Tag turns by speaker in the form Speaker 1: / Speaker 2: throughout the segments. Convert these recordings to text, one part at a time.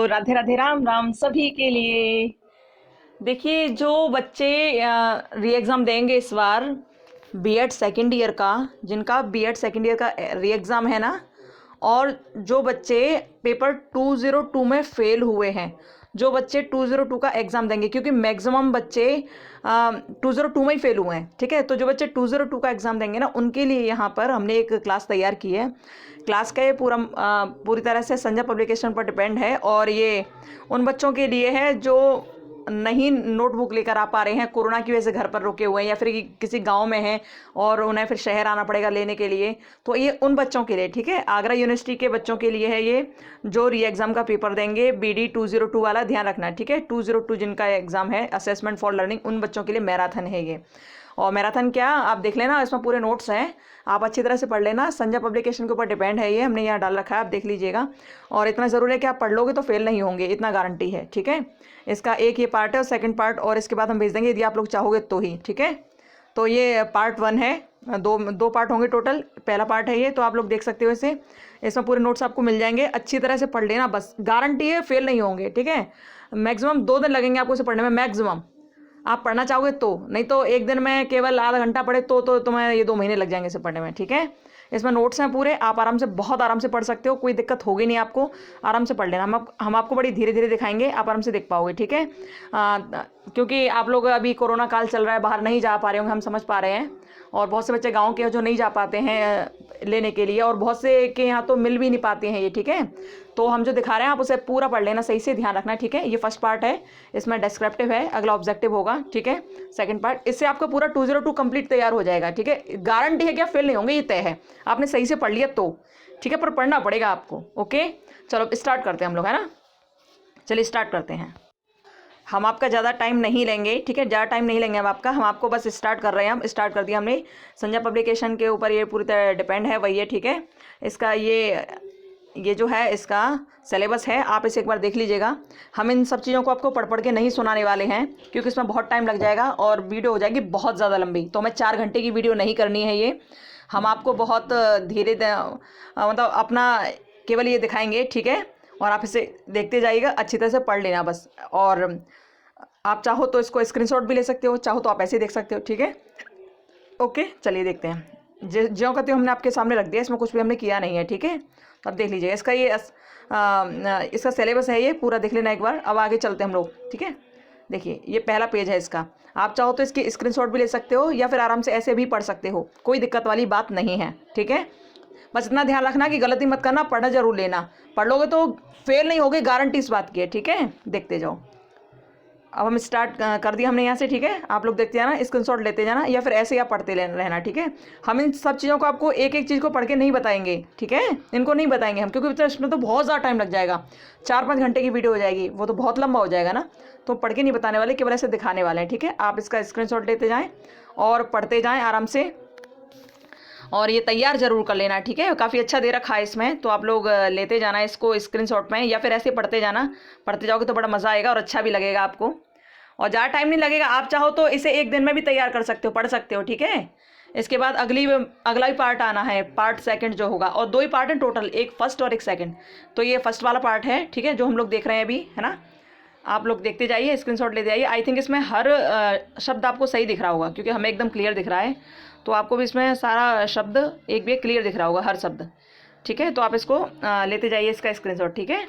Speaker 1: राधे राधे राम राम सभी के लिए। देखिए, जो बच्चे री एग्ज़ाम देंगे इस बार बीएड सेकेंड ईयर का, जिनका बीएड सेकेंड ईयर का री एग्ज़ाम है ना, और जो बच्चे पेपर 202 में फेल हुए हैं, जो बच्चे 202 का एग्ज़ाम देंगे, क्योंकि मैक्सिमम बच्चे 202 में ही फेल हुए हैं। ठीक है, तो जो बच्चे 202 का एग्ज़ाम देंगे ना, उनके लिए यहाँ पर हमने एक क्लास तैयार की है। क्लास का ये पूरी तरह से संजय पब्लिकेशन पर डिपेंड है, और ये उन बच्चों के लिए है जो नहीं नोटबुक लेकर आ पा रहे हैं, कोरोना की वजह से घर पर रुके हुए हैं, या फिर किसी गांव में हैं और उन्हें फिर शहर आना पड़ेगा लेने के लिए। तो ये उन बच्चों के लिए, ठीक है, आगरा यूनिवर्सिटी के बच्चों के लिए है ये, जो री एग्ज़ाम का पेपर देंगे BD 202 वाला, ध्यान रखना। ठीक है, 202 जिनका एग्ज़ाम है, असेसमेंट फॉर लर्निंग, उन बच्चों के लिए मैराथन है ये। और मैराथन क्या, आप देख लेना, इसमें पूरे नोट्स हैं, आप अच्छी तरह से पढ़ लेना। संजय पब्लिकेशन के ऊपर डिपेंड है ये, हमने यहाँ डाल रखा है, आप देख लीजिएगा। और इतना ज़रूर है कि आप पढ़ लोगे तो फेल नहीं होंगे, इतना गारंटी है। ठीक है, इसका एक ये पार्ट है और सेकंड पार्ट और इसके बाद हम भेज देंगे, यदि आप लोग चाहोगे तो ही। ठीक है, तो ये पार्ट 1 है, दो पार्ट होंगे टोटल, पहला पार्ट है ये, तो आप लोग देख सकते हो इसे। इसमें पूरे नोट्स आपको मिल जाएंगे, अच्छी तरह से पढ़ लेना, बस गारंटी है फेल नहीं होंगे। ठीक है, मैक्सिमम 2 दिन लगेंगे आपको इसे पढ़ने में, मैक्सिमम आप पढ़ना चाहोगे तो, नहीं तो एक दिन में केवल आधा घंटा पढ़े तो तुम्हें ये 2 महीने लग जाएंगे इसे पढ़ने में। ठीक है, इसमें नोट्स हैं पूरे, आप आराम से, बहुत आराम से पढ़ सकते हो, कोई दिक्कत होगी नहीं आपको, आराम से पढ़ लेना। हम आपको बड़ी धीरे धीरे दिखाएंगे, आप आराम से देख पाओगे। ठीक है, क्योंकि आप लोग अभी कोरोना काल चल रहा है, बाहर नहीं जा पा रहे होंगे, हम समझ पा रहे हैं, और बहुत से बच्चे गाँव के जो नहीं जा पाते हैं लेने के लिए, और बहुत से के यहाँ तो मिल भी नहीं पाते हैं ये। ठीक है, तो हम जो दिखा रहे हैं आप उसे पूरा पढ़ लेना, सही से ध्यान रखना। ठीक है, ये फर्स्ट पार्ट है, इसमें डिस्क्रिप्टिव है, अगला ऑब्जेक्टिव होगा। ठीक है, सेकंड पार्ट, इससे आपका पूरा 202 कंप्लीट तैयार हो जाएगा। ठीक है, गारंटी है कि आप फेल नहीं होंगे, ये तय है, आपने सही से पढ़ लिया तो। ठीक है, पर पढ़ना पड़ेगा आपको। ओके, चलो स्टार्ट करते हैं हम लोग, है ना। चलिए स्टार्ट करते हैं, हम आपका ज़्यादा टाइम नहीं लेंगे। ठीक है, ज़्यादा टाइम नहीं लेंगे हम आपका, हम आपको बस स्टार्ट कर रहे हैं, हम स्टार्ट कर दिया हमने। संजय पब्लिकेशन के ऊपर ये पूरी तरह डिपेंड है, वही है। ठीक है, इसका ये जो है इसका सिलेबस है, आप इसे एक बार देख लीजिएगा। हम इन सब चीज़ों को आपको पढ़ के नहीं सुनाने वाले हैं, क्योंकि इसमें बहुत टाइम लग जाएगा और वीडियो हो जाएगी बहुत ज़्यादा लंबी, तो हमें 4 घंटे की वीडियो नहीं करनी है ये। हम आपको बहुत धीरे मतलब अपना केवल ये दिखाएंगे। ठीक है, और आप इसे देखते जाइएगा, अच्छी तरह से पढ़ लेना बस। और आप चाहो तो इसको स्क्रीनशॉट भी ले सकते हो, चाहो तो आप ऐसे ही देख सकते हो। ठीक है, ओके, चलिए देखते हैं। ज्यों का त्यों हमने आपके सामने रख दिया, इसमें कुछ भी हमने किया नहीं है। ठीक है, अब देख लीजिए, इसका ये इसका सिलेबस है, ये पूरा देख लेना एक बार। अब आगे चलते हैं हम लोग। ठीक है, देखिए ये पहला पेज है इसका, आप चाहो तो इसकी स्क्रीनशॉट भी ले सकते हो, या फिर आराम से ऐसे भी पढ़ सकते हो, कोई दिक्कत वाली बात नहीं है। ठीक है, बस इतना ध्यान रखना कि गलती मत करना, पढ़ना जरूर लेना, पढ़ लोगे तो फेल नहीं होगे, गारंटी इस बात की है। ठीक है, देखते जाओ। अब हम स्टार्ट कर दिया हमने यहाँ से। ठीक है, आप लोग देखते जाना, स्क्रीनशॉट लेते जाना, या फिर ऐसे ही आप पढ़ते रहना। ठीक है, हम इन सब चीज़ों को आपको एक एक चीज़ को पढ़ के नहीं बताएंगे। ठीक है, इनको नहीं बताएंगे हम, क्योंकि इसमें तो बहुत ज़्यादा टाइम लग जाएगा, 4-5 घंटे की वीडियो हो जाएगी, वो तो बहुत लंबा हो जाएगा ना, तो पढ़ के नहीं बताने वाले, केवल ऐसे दिखाने वाले हैं। ठीक है, आप इसका स्क्रीनशॉट लेते जाएँ और पढ़ते जाएँ आराम से, और ये तैयार जरूर कर लेना। ठीक है, काफ़ी अच्छा दे रखा है इसमें, तो आप लोग लेते जाना इसको स्क्रीनशॉट में, या फिर ऐसे पढ़ते जाना, पढ़ते जाओगे तो बड़ा मज़ा आएगा और अच्छा भी लगेगा आपको, और ज़्यादा टाइम नहीं लगेगा। आप चाहो तो इसे एक दिन में भी तैयार कर सकते हो, पढ़ सकते हो। ठीक है, इसके बाद अगला भी पार्ट आना है, पार्ट 2 जो होगा, और 2 ही पार्ट हैं टोटल, एक फर्स्ट और एक सेकंड। तो ये फर्स्ट वाला पार्ट है। ठीक है, जो हम लोग देख रहे हैं अभी, है ना, आप लोग देखते जाइए, स्क्रीनशॉट लेते जाइए। आई थिंक इसमें हर शब्द आपको सही दिख रहा होगा, क्योंकि हमें एकदम क्लियर दिख रहा है, तो आपको भी इसमें सारा शब्द एक भी क्लियर दिख रहा होगा, हर शब्द। ठीक है, तो आप इसको लेते जाइए इसका स्क्रीनशॉट। ठीक है,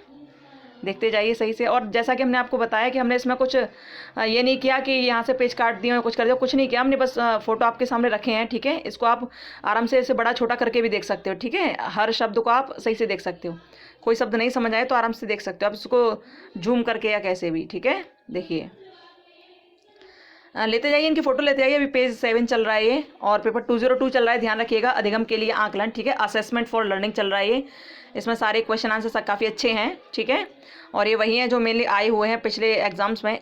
Speaker 1: देखते जाइए सही से। और जैसा कि हमने आपको बताया कि हमने इसमें कुछ ये नहीं किया कि यहाँ से पेज काट दिए, कुछ कर दिया, कुछ नहीं किया हमने, बस फ़ोटो आपके सामने रखे हैं। ठीक है, इसको आप आराम से इसे बड़ा छोटा करके भी देख सकते हो। ठीक है, हर शब्द को आप सही से देख सकते हो, कोई शब्द नहीं समझ आए तो आराम से देख सकते हो आप इसको जूम करके या कैसे भी। ठीक है, देखिए, लेते जाइए, इनकी फ़ोटो लेते जाइए। अभी पेज 7 चल रहा है ये, और पेपर 202 चल रहा है, ध्यान रखिएगा, अधिगम के लिए आकलन। ठीक है, असेसमेंट फॉर लर्निंग चल रहा है ये, इसमें सारे क्वेश्चन आंसर काफ़ी अच्छे हैं। ठीक है, और ये वही हैं जो मेनली आए हुए हैं पिछले एग्जाम्स में।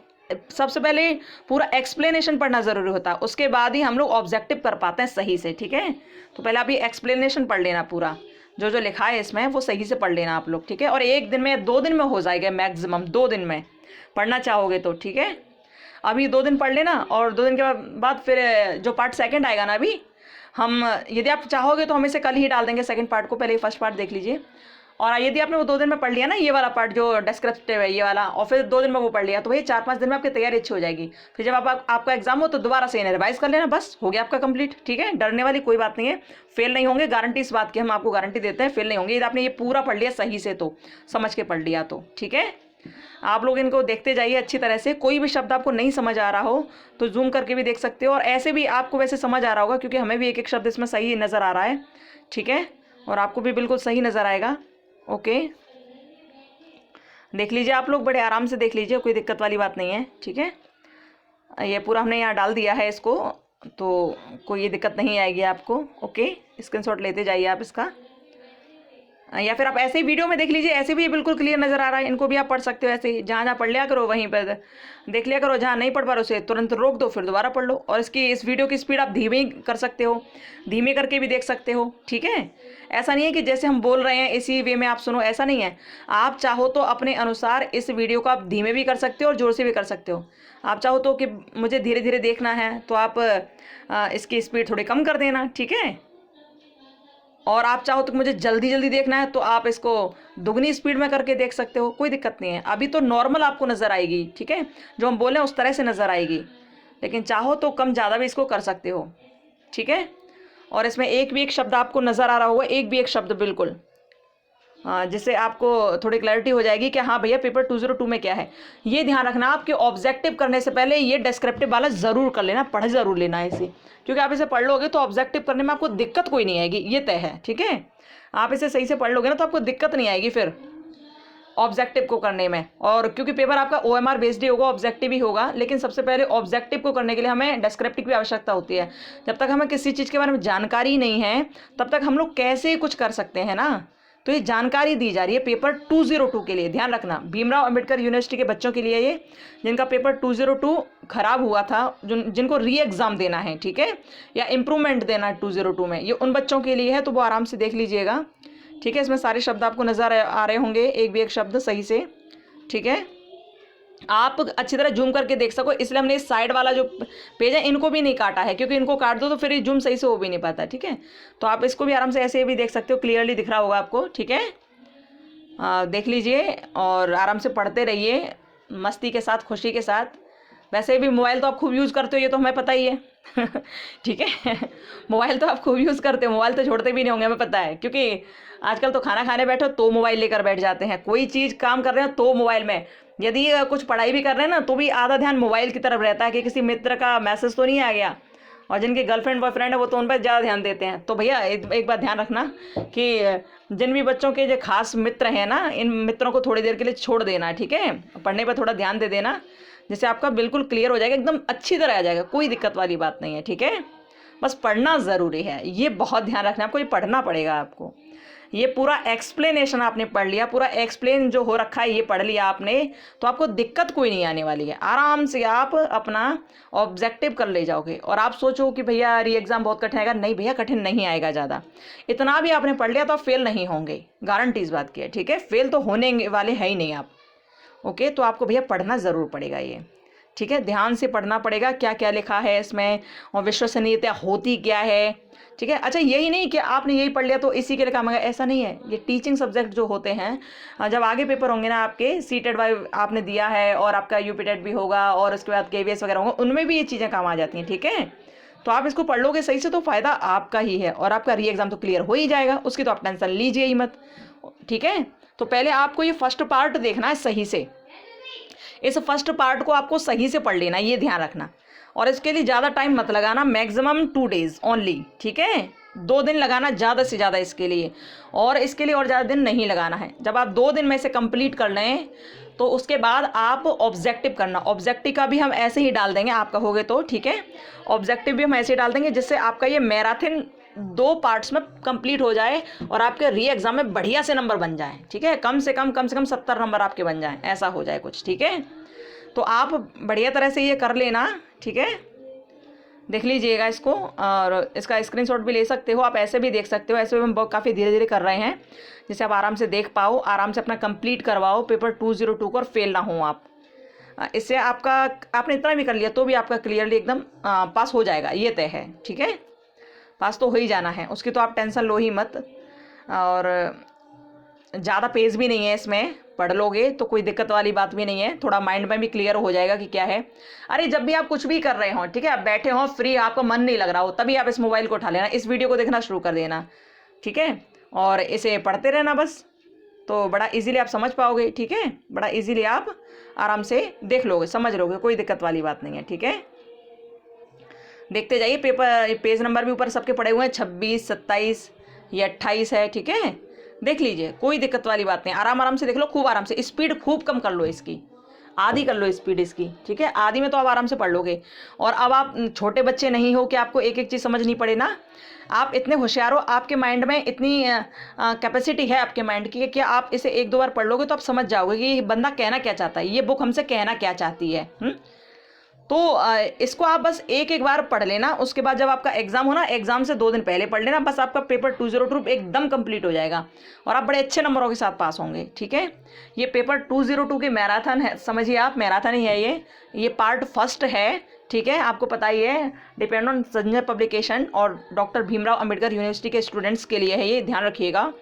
Speaker 1: सबसे पहले पूरा एक्सप्लेनेशन पढ़ना ज़रूरी होता है, उसके बाद ही हम लोग ऑब्जेक्टिव कर पाते हैं सही से। ठीक है, तो पहले आप ये एक्सप्लेनेशन पढ़ लेना, पूरा जो जो लिखा है इसमें वो सही से पढ़ लेना आप लोग। ठीक है, और एक दिन में 2 दिन में हो जाएगा, मैक्सिमम 2 दिन में पढ़ना चाहोगे तो। ठीक है, अभी 2 दिन पढ़ लेना, और 2 दिन के बाद फिर जो पार्ट 2 आएगा ना, अभी हम, यदि आप चाहोगे तो हम इसे कल ही डाल देंगे सेकंड पार्ट को, पहले फर्स्ट पार्ट देख लीजिए, और यदि आपने वो 2 दिन में पढ़ लिया ना ये वाला पार्ट जो डिस्क्रिप्टिव है ये वाला, और फिर 2 दिन में वो पढ़ लिया, तो भाई 4-5 दिन में आपकी तैयारी अच्छी हो जाएगी। फिर जब आपका एग्जाम हो तो दोबारा से इन्हें रिवाइज कर लेना, बस हो गया आपका कंप्लीट। ठीक है, डरने वाली कोई बात नहीं है, फेल नहीं होंगे, गारंटी इस बात की हम आपको गारंटी देते हैं, फेल नहीं होंगे यदि आपने ये पूरा पढ़ लिया सही से, तो समझ के पढ़ लिया तो। ठीक है, आप लोग इनको देखते जाइए अच्छी तरह से। कोई भी शब्द आपको नहीं समझ आ रहा हो तो जूम करके भी देख सकते हो, और ऐसे भी आपको वैसे समझ आ रहा होगा क्योंकि हमें भी एक एक शब्द इसमें सही नज़र आ रहा है। ठीक है, और आपको भी बिल्कुल सही नज़र आएगा। ओके, देख लीजिए आप लोग, बड़े आराम से देख लीजिए, कोई दिक्कत वाली बात नहीं है। ठीक है, ये पूरा हमने यहाँ डाल दिया है इसको, तो कोई दिक्कत नहीं आएगी आपको। ओके, स्क्रीनशॉट लेते जाइए आप इसका, या फिर आप ऐसे ही वीडियो में देख लीजिए, ऐसे भी बिल्कुल क्लियर नज़र आ रहा है, इनको भी आप पढ़ सकते हो ऐसे ही। जहाँ जहाँ पढ़ लिया करो वहीं पर देख लिया करो, जहाँ नहीं पढ़ पा रहे उसे तुरंत रोक दो, फिर दोबारा पढ़ लो। और इस वीडियो की स्पीड आप धीमी कर सकते हो, धीमे करके भी देख सकते हो। ठीक है, ऐसा नहीं है कि जैसे हम बोल रहे हैं इसी वे में आप सुनो, ऐसा नहीं है। आप चाहो तो अपने अनुसार इस वीडियो को आप धीमे भी कर सकते हो और ज़ोर से भी कर सकते हो। आप चाहो तो कि मुझे धीरे धीरे देखना है तो आप इसकी स्पीड थोड़ी कम कर देना। ठीक है, और आप चाहो तो मुझे जल्दी जल्दी देखना है तो आप इसको दुगनी स्पीड में करके देख सकते हो, कोई दिक्कत नहीं है। अभी तो नॉर्मल आपको नज़र आएगी, ठीक है, जो हम बोले उस तरह से नज़र आएगी, लेकिन चाहो तो कम ज़्यादा भी इसको कर सकते हो। ठीक है, और इसमें एक भी एक शब्द आपको नज़र आ रहा होगा, एक भी एक शब्द बिल्कुल, जिससे आपको थोड़ी क्लैरिटी हो जाएगी कि हाँ भैया पेपर 202 में क्या है। ये ध्यान रखना आपके ऑब्जेक्टिव करने से पहले ये डिस्क्रिप्टिव वाला ज़रूर कर लेना, पढ़ ज़रूर लेना है इसे, क्योंकि आप इसे पढ़ लोगे तो ऑब्जेक्टिव करने में आपको दिक्कत कोई नहीं आएगी, ये तय है। ठीक है, आप इसे सही से पढ़ लोगे ना तो आपको दिक्कत नहीं आएगी फिर ऑब्जेक्टिव को करने में। और क्योंकि पेपर आपका OMR बेस्ड ही होगा, ऑब्जेक्टिव ही होगा, लेकिन सबसे पहले ऑब्जेक्टिव को करने के लिए हमें डिस्क्रिप्टिव की आवश्यकता होती है। जब तक हमें किसी चीज़ के बारे में जानकारी नहीं है तब तक हम लोग कैसे कुछ कर सकते हैं ना, तो ये जानकारी दी जा रही है पेपर 202 के लिए। ध्यान रखना, भीमराव अंबेडकर यूनिवर्सिटी के बच्चों के लिए, ये जिनका पेपर 202 खराब हुआ था, जिनको री एग्ज़ाम देना है, ठीक है, या इम्प्रूवमेंट देना है 202 में, ये उन बच्चों के लिए है, तो वो आराम से देख लीजिएगा। ठीक है, इसमें सारे शब्द आपको नज़र आ रहे होंगे, एक भी एक शब्द सही से। ठीक है, आप अच्छी तरह जूम करके देख सको, इसलिए हमने इस साइड वाला जो पेज है इनको भी नहीं काटा है, क्योंकि इनको काट दो तो फिर ये जूम सही से हो भी नहीं पाता। ठीक है, तो आप इसको भी आराम से ऐसे भी देख सकते हो, क्लियरली दिख रहा होगा आपको। ठीक है, देख लीजिए और आराम से पढ़ते रहिए, मस्ती के साथ, खुशी के साथ। वैसे भी मोबाइल तो आप खूब यूज़ करते हो, ये तो हमें पता ही है। ठीक है, मोबाइल तो आप खूब यूज़ करते हो, मोबाइल तो छोड़ते भी नहीं होंगे, हमें पता है, क्योंकि आजकल तो खाना खाने बैठो तो मोबाइल लेकर बैठ जाते हैं, कोई चीज़ काम कर रहे हैं तो मोबाइल में, यदि कुछ पढ़ाई भी कर रहे हैं ना तो भी आधा ध्यान मोबाइल की तरफ रहता है कि किसी मित्र का मैसेज तो नहीं आ गया। और जिनके गर्लफ्रेंड बॉयफ्रेंड है वो तो उन पर ज़्यादा ध्यान देते हैं। तो भैया एक बात ध्यान रखना कि जिन भी बच्चों के जो खास मित्र हैं ना, इन मित्रों को थोड़ी देर के लिए छोड़ देना। ठीक है, पढ़ने पर थोड़ा ध्यान दे देना, जिससे आपका बिल्कुल क्लियर हो जाएगा, एकदम अच्छी तरह आ जाएगा, कोई दिक्कत वाली बात नहीं है। ठीक है, बस पढ़ना ज़रूरी है, ये बहुत ध्यान रखना, आपको ये पढ़ना पड़ेगा। आपको ये पूरा एक्सप्लेनेशन आपने पढ़ लिया, पूरा एक्सप्लेन जो हो रखा है ये पढ़ लिया आपने, तो आपको दिक्कत कोई नहीं आने वाली है। आराम से आप अपना ऑब्जेक्टिव कर ले जाओगे। और आप सोचो कि भैया री एग्ज़ाम बहुत कठिन आएगा, नहीं भैया कठिन नहीं आएगा ज़्यादा, इतना भी आपने पढ़ लिया तो आप फेल नहीं होंगे, गारंटी इस बात की है। ठीक है, फेल तो होने वाले हैं ही नहीं आप। ओके, तो आपको भैया पढ़ना ज़रूर पड़ेगा ये। ठीक है, ध्यान से पढ़ना पड़ेगा, क्या क्या लिखा है इसमें और विश्वसनीयता होती क्या है। ठीक है, अच्छा यही नहीं कि आपने यही पढ़ लिया तो इसी के लिए काम आएगा, ऐसा नहीं है। ये टीचिंग सब्जेक्ट जो होते हैं, जब आगे पेपर होंगे ना आपके, सीटेट वाई आपने दिया है और आपका यूपीटेट भी होगा और उसके बाद केवीएस वगैरह होगा, उनमें भी ये चीज़ें काम आ जाती हैं। ठीक है, तो आप इसको पढ़ लोगे सही से तो फ़ायदा आपका ही है, और आपका री एग्ज़ाम तो क्लियर हो ही जाएगा, उसकी तो आप टेंशन लीजिए ही मत। ठीक है, तो पहले आपको ये फर्स्ट पार्ट देखना है सही से, इस फर्स्ट पार्ट को आपको सही से पढ़ लेना, ये ध्यान रखना। और इसके लिए ज़्यादा टाइम मत लगाना, मैक्सिमम 2 days ओनली। ठीक है, 2 दिन लगाना ज़्यादा से ज़्यादा इसके लिए, और इसके लिए और ज़्यादा दिन नहीं लगाना है। जब आप 2 दिन में से कंप्लीट कर लें तो उसके बाद आप ऑब्जेक्टिव करना। ऑब्जेक्टिव का भी हम ऐसे ही डाल देंगे, आप कहोगे तो। ठीक है, ऑब्जेक्टिव भी हम ऐसे ही डाल देंगे जिससे आपका ये मैराथन 2 पार्ट्स में कंप्लीट हो जाए और आपके री एग्ज़ाम में बढ़िया से नंबर बन जाए। ठीक है, कम से कम 70 नंबर आपके बन जाएं, ऐसा हो जाए कुछ। ठीक है, तो आप बढ़िया तरह से ये कर लेना। ठीक है, देख लीजिएगा इसको, और इसका स्क्रीनशॉट भी ले सकते हो, आप ऐसे भी देख सकते हो। ऐसे भी हम काफ़ी धीरे धीरे कर रहे हैं, जिससे आप आराम से देख पाओ, आराम से अपना कंप्लीट करवाओ पेपर 202 को, और फेल ना हो आप। इससे आपका, आपने इतना भी कर लिया तो भी आपका क्लियरली एकदम पास हो जाएगा, ये तय है। ठीक है, पास तो हो ही जाना है, उसकी तो आप टेंशन लो ही मत। और ज़्यादा पेज भी नहीं है इसमें, पढ़ लोगे तो कोई दिक्कत वाली बात भी नहीं है, थोड़ा माइंड में भी क्लियर हो जाएगा कि क्या है। अरे जब भी आप कुछ भी कर रहे हो, ठीक है, आप बैठे हो फ्री, आपका मन नहीं लग रहा हो, तभी आप इस मोबाइल को उठा लेना, इस वीडियो को देखना शुरू कर देना, ठीक है, और इसे पढ़ते रहना बस, तो बड़ा इजीली आप समझ पाओगे, ठीक है, बड़ा इजीली आप आराम से देख लोगे, समझ लोगे, कोई दिक्कत वाली बात नहीं है, ठीक है। देखते जाइए, पेपर पेज नंबर भी ऊपर सबके पड़े हुए हैं, 26, 27, ये 28 है, ठीक है, देख लीजिए, कोई दिक्कत वाली बात नहीं, आराम आराम से देख लो, खूब आराम से, स्पीड खूब कम कर लो इसकी, आधी कर लो स्पीड इसकी, ठीक है, आधी में तो आप आराम से पढ़ लोगे। और अब आप छोटे बच्चे नहीं हो कि आपको एक एक चीज़ समझनी पड़े ना, आप इतने होशियार हो, आपके माइंड में इतनी कैपेसिटी है आपके माइंड की कि आप इसे एक दो बार पढ़ लोगे तो आप समझ जाओगे कि ये बंदा कहना क्या चाहता है, ये बुक हमसे कहना क्या चाहती है। तो इसको आप बस एक एक बार पढ़ लेना, उसके बाद जब आपका एग्जाम हो ना, एग्जाम से 2 दिन पहले पढ़ लेना, बस आपका पेपर 202 एकदम कंप्लीट हो जाएगा और आप बड़े अच्छे नंबरों के साथ पास होंगे, ठीक है। ये पेपर 202 की मैराथन है, समझिए आप, मैराथन ही है ये पार्ट फर्स्ट है, ठीक है, आपको पता ही है, डिपेंड ऑन संजय पब्लिकेशन और डॉक्टर भीमराव अंबेडकर यूनिवर्सिटी के स्टूडेंट्स के लिए है, ये ध्यान रखिएगा,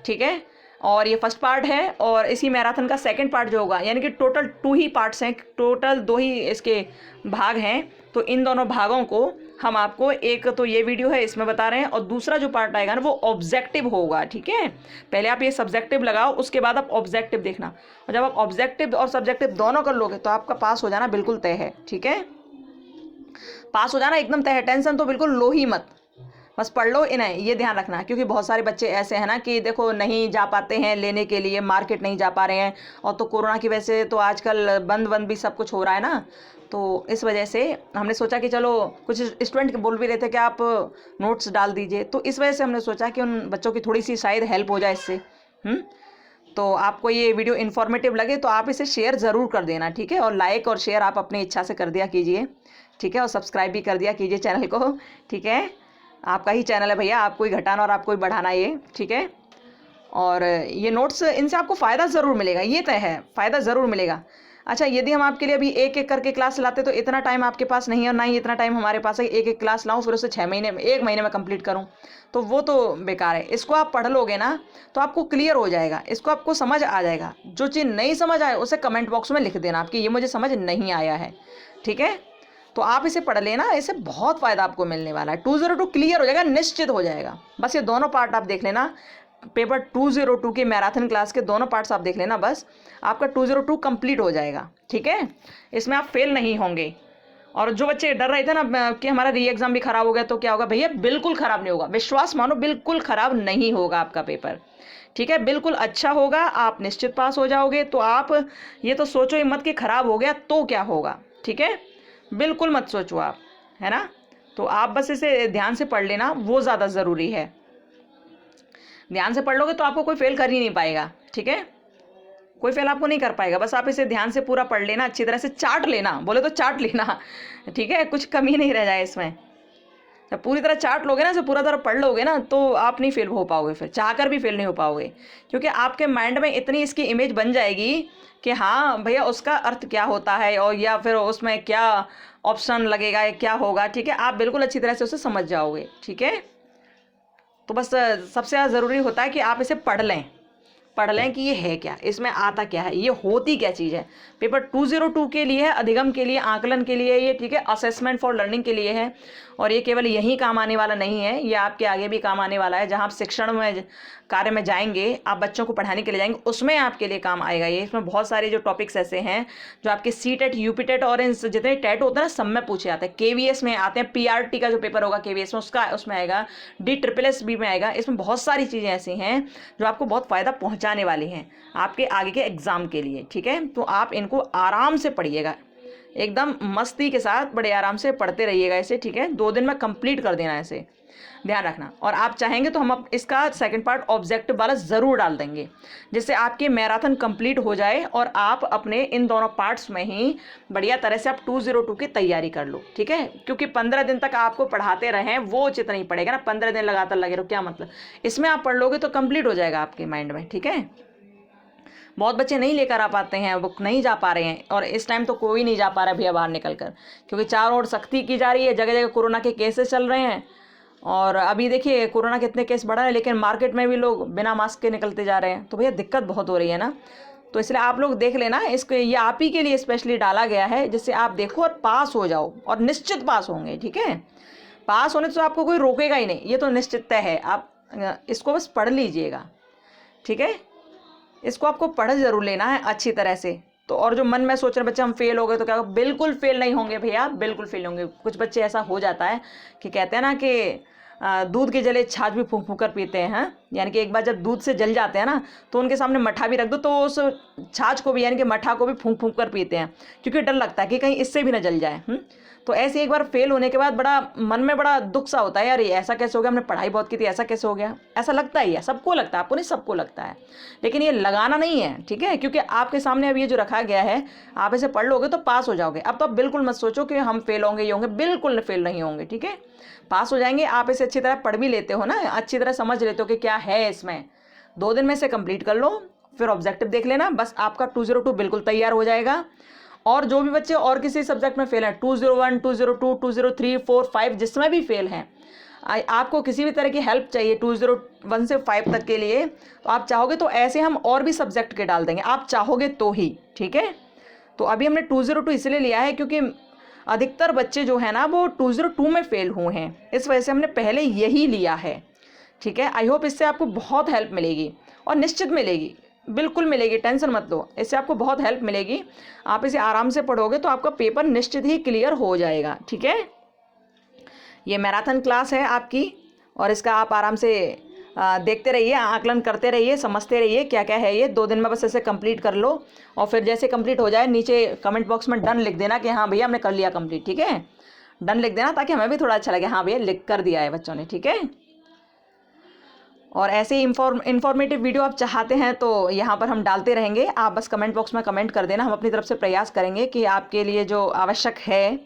Speaker 1: ठीक है। और ये फर्स्ट पार्ट है, और इसी मैराथन का सेकंड पार्ट जो होगा, यानी कि टोटल 2 ही पार्ट्स हैं, टोटल 2 ही इसके भाग हैं, तो इन दोनों भागों को हम आपको, एक तो ये वीडियो है इसमें बता रहे हैं, और दूसरा जो पार्ट आएगा ना वो ऑब्जेक्टिव होगा, ठीक है। पहले आप ये सब्जेक्टिव लगाओ, उसके बाद आप ऑब्जेक्टिव देखना, और जब आप ऑब्जेक्टिव और सब्जेक्टिव दोनों कर लोगे तो आपका पास हो जाना बिल्कुल तय है, ठीक है, पास हो जाना एकदम तय है, टेंशन तो बिल्कुल लो ही मत, बस पढ़ लो इन्हें, ये ध्यान रखना, क्योंकि बहुत सारे बच्चे ऐसे हैं ना कि देखो नहीं जा पाते हैं लेने के लिए, मार्केट नहीं जा पा रहे हैं, और तो कोरोना की वजह से तो आजकल बंद भी सब कुछ हो रहा है ना, तो इस वजह से हमने सोचा कि चलो, कुछ स्टूडेंट बोल भी रहे थे कि आप नोट्स डाल दीजिए, तो इस वजह से हमने सोचा कि उन बच्चों की थोड़ी सी शायद हेल्प हो जाए इससे। तो आपको ये वीडियो इन्फॉर्मेटिव लगे तो आप इसे शेयर ज़रूर कर देना, ठीक है, और लाइक और शेयर आप अपनी इच्छा से कर दिया कीजिए, ठीक है, और सब्सक्राइब भी कर दिया कीजिए चैनल को, ठीक है, आपका ही चैनल है भैया, आपको ही घटाना और आपको ही बढ़ाना ये, ठीक है। और ये नोट्स, इनसे आपको फ़ायदा ज़रूर मिलेगा, ये तय है, फ़ायदा ज़रूर मिलेगा। अच्छा, यदि हम आपके लिए अभी एक एक करके क्लास लाते तो इतना टाइम आपके पास नहीं है, और ना ही इतना टाइम हमारे पास है, एक एक क्लास लाऊं फिर उसे 6 महीने में, 1 महीने में कंप्लीट करूं, तो वो तो बेकार है। इसको आप पढ़ लोगे ना तो आपको क्लियर हो जाएगा, इसको आपको समझ आ जाएगा। जो चीज़ नहीं समझ आए उसे कमेंट बॉक्स में लिख देना आपकी, ये मुझे समझ नहीं आया है, ठीक है। तो आप इसे पढ़ लेना, इससे बहुत फ़ायदा आपको मिलने वाला है, 202 क्लियर हो जाएगा, निश्चित हो जाएगा। बस ये दोनों पार्ट आप देख लेना, पेपर 202 के मैराथन क्लास के दोनों पार्ट्स आप देख लेना, बस आपका 202 कंप्लीट हो जाएगा, ठीक है, इसमें आप फेल नहीं होंगे। और जो बच्चे डर रहे थे ना कि हमारा री एग्ज़ाम भी ख़राब हो गया तो क्या होगा, भैया बिल्कुल ख़राब नहीं होगा, विश्वास मानो, बिल्कुल ख़राब नहीं होगा आपका पेपर, ठीक है, बिल्कुल अच्छा होगा, आप निश्चित पास हो जाओगे। तो आप ये तो सोचो ही मत कि ख़राब हो गया तो क्या होगा, ठीक है, बिल्कुल मत सोचो आप, है ना। तो आप बस इसे ध्यान से पढ़ लेना, वो ज़्यादा ज़रूरी है, ध्यान से पढ़ लोगे तो आपको कोई फेल कर ही नहीं पाएगा, ठीक है, कोई फेल आपको नहीं कर पाएगा। बस आप इसे ध्यान से पूरा पढ़ लेना, अच्छी तरह से चाट लेना, बोले तो चाट लेना, ठीक है, कुछ कमी नहीं रह जाए इसमें। जब पूरी तरह चाट लोगे ना, जब पूरा तरह पढ़ लोगे ना, तो आप नहीं फेल हो पाओगे, फिर चाहकर भी फेल नहीं हो पाओगे, क्योंकि आपके माइंड में इतनी इसकी इमेज बन जाएगी कि हाँ भैया उसका अर्थ क्या होता है, और या फिर उसमें क्या ऑप्शन लगेगा या क्या होगा, ठीक है, आप बिल्कुल अच्छी तरह से उसे समझ जाओगे, ठीक है। तो बस सबसे ज़्यादा ज़रूरी होता है कि आप इसे पढ़ लें कि ये है क्या, इसमें आता क्या है, ये होती क्या चीज़ है। पेपर 202 के लिए है, अधिगम के लिए, आकलन के लिए ये, ठीक है, असेसमेंट फॉर लर्निंग के लिए है। और ये केवल यहीं काम आने वाला नहीं है, ये आपके आगे भी काम आने वाला है, जहाँ आप शिक्षण में कार्य में जाएंगे, आप बच्चों को पढ़ाने के लिए जाएंगे, उसमें आपके लिए काम आएगा ये। इसमें बहुत सारे जो टॉपिक्स ऐसे हैं जो आपके CTET, UPTET और इन जितने टेट होते हैं ना, सब में पूछे जाते हैं। KVS में आते हैं, PRT का जो पेपर होगा KVS में, उसमें आएगा, DSSS में आएगा। इसमें बहुत सारी चीज़ें ऐसी हैं जो आपको बहुत फ़ायदा पहुँचाने वाली हैं आपके आगे के एग्ज़ाम के लिए, ठीक है। तो आप इनको आराम से पढ़िएगा, एकदम मस्ती के साथ बड़े आराम से पढ़ते रहिएगा इसे, ठीक है, 2 दिन में कंप्लीट कर देना इसे, ध्यान रखना। और आप चाहेंगे तो हम इसका सेकंड पार्ट ऑब्जेक्टिव वाला ज़रूर डाल देंगे, जिससे आपकी मैराथन कंप्लीट हो जाए और आप अपने इन दोनों पार्ट्स में ही बढ़िया तरह से आप 202 की तैयारी कर लो, ठीक है। क्योंकि 15 दिन तक आपको पढ़ाते रहें वो उचित नहीं पड़ेगा ना, 15 दिन लगातार लगे रहो, क्या मतलब। इसमें आप पढ़ लोगे तो कंप्लीट हो जाएगा आपके माइंड में, ठीक है। बहुत बच्चे नहीं लेकर आ पाते हैं, बुक नहीं जा पा रहे हैं, और इस टाइम तो कोई नहीं जा पा रहा है भैया बाहर निकल कर, क्योंकि चारों ओर सख्ती की जा रही है, जगह जगह कोरोना के केसेस चल रहे हैं, और अभी देखिए कोरोना के इतने केस बढ़ा है, लेकिन मार्केट में भी लोग बिना मास्क के निकलते जा रहे हैं, तो भैया दिक्कत बहुत हो रही है ना। तो इसलिए आप लोग देख लेना, इसको ये आप ही के लिए स्पेशली डाला गया है, जिससे आप देखो और पास हो जाओ, और निश्चित पास होंगे, ठीक है। पास होने तो आपको कोई रोकेगा ही नहीं, ये तो निश्चित तय है। आप इसको बस पढ़ लीजिएगा, ठीक है। इसको आपको पढ़ जरूर लेना है अच्छी तरह से। तो और जो मन में सोच रहे बच्चे हम फेल हो गए तो क्या, बिल्कुल फेल नहीं होंगे भैया, बिल्कुल फेल होंगे। कुछ बच्चे ऐसा हो जाता है कि कहते हैं ना कि दूध के जले छाछ भी फूंक फूंक कर पीते हैं, हाँ? यानी कि एक बार जब दूध से जल जाते हैं ना, तो उनके सामने मट्ठा भी रख दो तो उस छाछ को भी, यानी कि मट्ठा को भी फूंक फूंक कर पीते हैं, क्योंकि डर लगता है कि कहीं इससे भी ना जल जाए। तो ऐसे एक बार फेल होने के बाद बड़ा मन में बड़ा दुख सा होता है, यार ये ऐसा कैसे हो गया, हमने पढ़ाई बहुत की थी, ऐसा कैसे हो गया, ऐसा लगता ही है, सबको लगता है, आपको नहीं, सबको लगता है। लेकिन ये लगाना नहीं है, ठीक है, क्योंकि आपके सामने अब ये जो रखा गया है, आप इसे पढ़ लोगे तो पास हो जाओगे। अब तो आप बिल्कुल मत सोचो कि हम फेल होंगे, ये होंगे, बिल्कुल फेल नहीं होंगे, ठीक है, पास हो जाएंगे। आप इसे अच्छी तरह पढ़ भी लेते हो ना, अच्छी तरह समझ लेते हो कि क्या है इसमें। 2 दिन में इसे कंप्लीट कर लो, फिर ऑब्जेक्टिव देख लेना, बस आपका 202 बिल्कुल तैयार हो जाएगा। और जो भी बच्चे और किसी सब्जेक्ट में फेल हैं, 201, 202, 203, 4, 5 जिसमें भी फेल हैं, आपको किसी भी तरह की हेल्प चाहिए 201 से 5 तक के लिए, तो आप चाहोगे तो ऐसे हम और भी सब्जेक्ट के डाल देंगे, आप चाहोगे तो ही, ठीक है। तो अभी हमने 202 इसलिए लिया है क्योंकि अधिकतर बच्चे जो है ना वो 202 में फेल हुए हैं, इस वजह से हमने पहले यही लिया है, ठीक है। आई होप इससे आपको बहुत हेल्प मिलेगी, और निश्चित मिलेगी, बिल्कुल मिलेगी, टेंशन मत लो, इससे आपको बहुत हेल्प मिलेगी। आप इसे आराम से पढ़ोगे तो आपका पेपर निश्चित ही क्लियर हो जाएगा, ठीक है। ये मैराथन क्लास है आपकी, और इसका आप आराम से देखते रहिए, आकलन करते रहिए, समझते रहिए क्या क्या है ये। 2 दिन में बस ऐसे कंप्लीट कर लो, और फिर जैसे कंप्लीट हो जाए नीचे कमेंट बॉक्स में डन लिख देना कि हाँ भैया हमने कर लिया कंप्लीट, ठीक है। डन लिख देना ताकि हमें भी थोड़ा अच्छा लगे, हाँ भैया लिख कर दिया है बच्चों ने, ठीक है। और ऐसे ही इन्फॉर्मेटिव वीडियो आप चाहते हैं तो यहाँ पर हम डालते रहेंगे, आप बस कमेंट बॉक्स में कमेंट कर देना, हम अपनी तरफ से प्रयास करेंगे कि आपके लिए जो आवश्यक है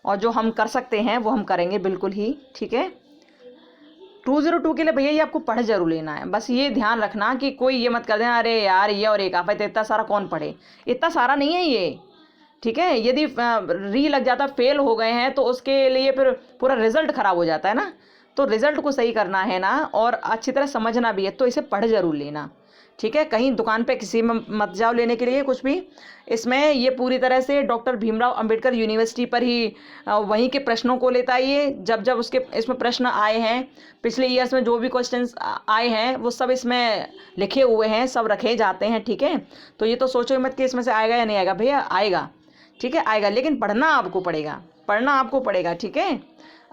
Speaker 1: और जो हम कर सकते हैं वो हम करेंगे बिल्कुल ही, ठीक है। 202 के लिए भैया ये आपको पढ़ जरूर लेना है, बस ये ध्यान रखना कि कोई ये मत कर देना अरे यार ये और एक आप इतना सारा कौन पढ़े, इतना सारा नहीं है ये, ठीक है। यदि री लग जाता, फेल हो गए हैं तो उसके लिए फिर पूरा रिजल्ट खराब हो जाता है ना। तो रिजल्ट को सही करना है ना, और अच्छी तरह समझना भी है, तो इसे पढ़ जरूर लेना, ठीक है। कहीं दुकान पे किसी में मत जाओ लेने के लिए कुछ भी, इसमें ये पूरी तरह से डॉक्टर भीमराव अंबेडकर यूनिवर्सिटी पर ही वहीं के प्रश्नों को लेता है ये। जब जब उसके इसमें प्रश्न आए हैं पिछले ईयर्स में, जो भी क्वेश्चंस आए हैं वो सब इसमें लिखे हुए हैं, सब रखे जाते हैं, ठीक है। तो ये तो सोचो मत कि इसमें से आएगा या नहीं आएगा, भैया आएगा, ठीक है, आएगा, लेकिन पढ़ना आपको पड़ेगा, पढ़ना आपको पड़ेगा, ठीक है।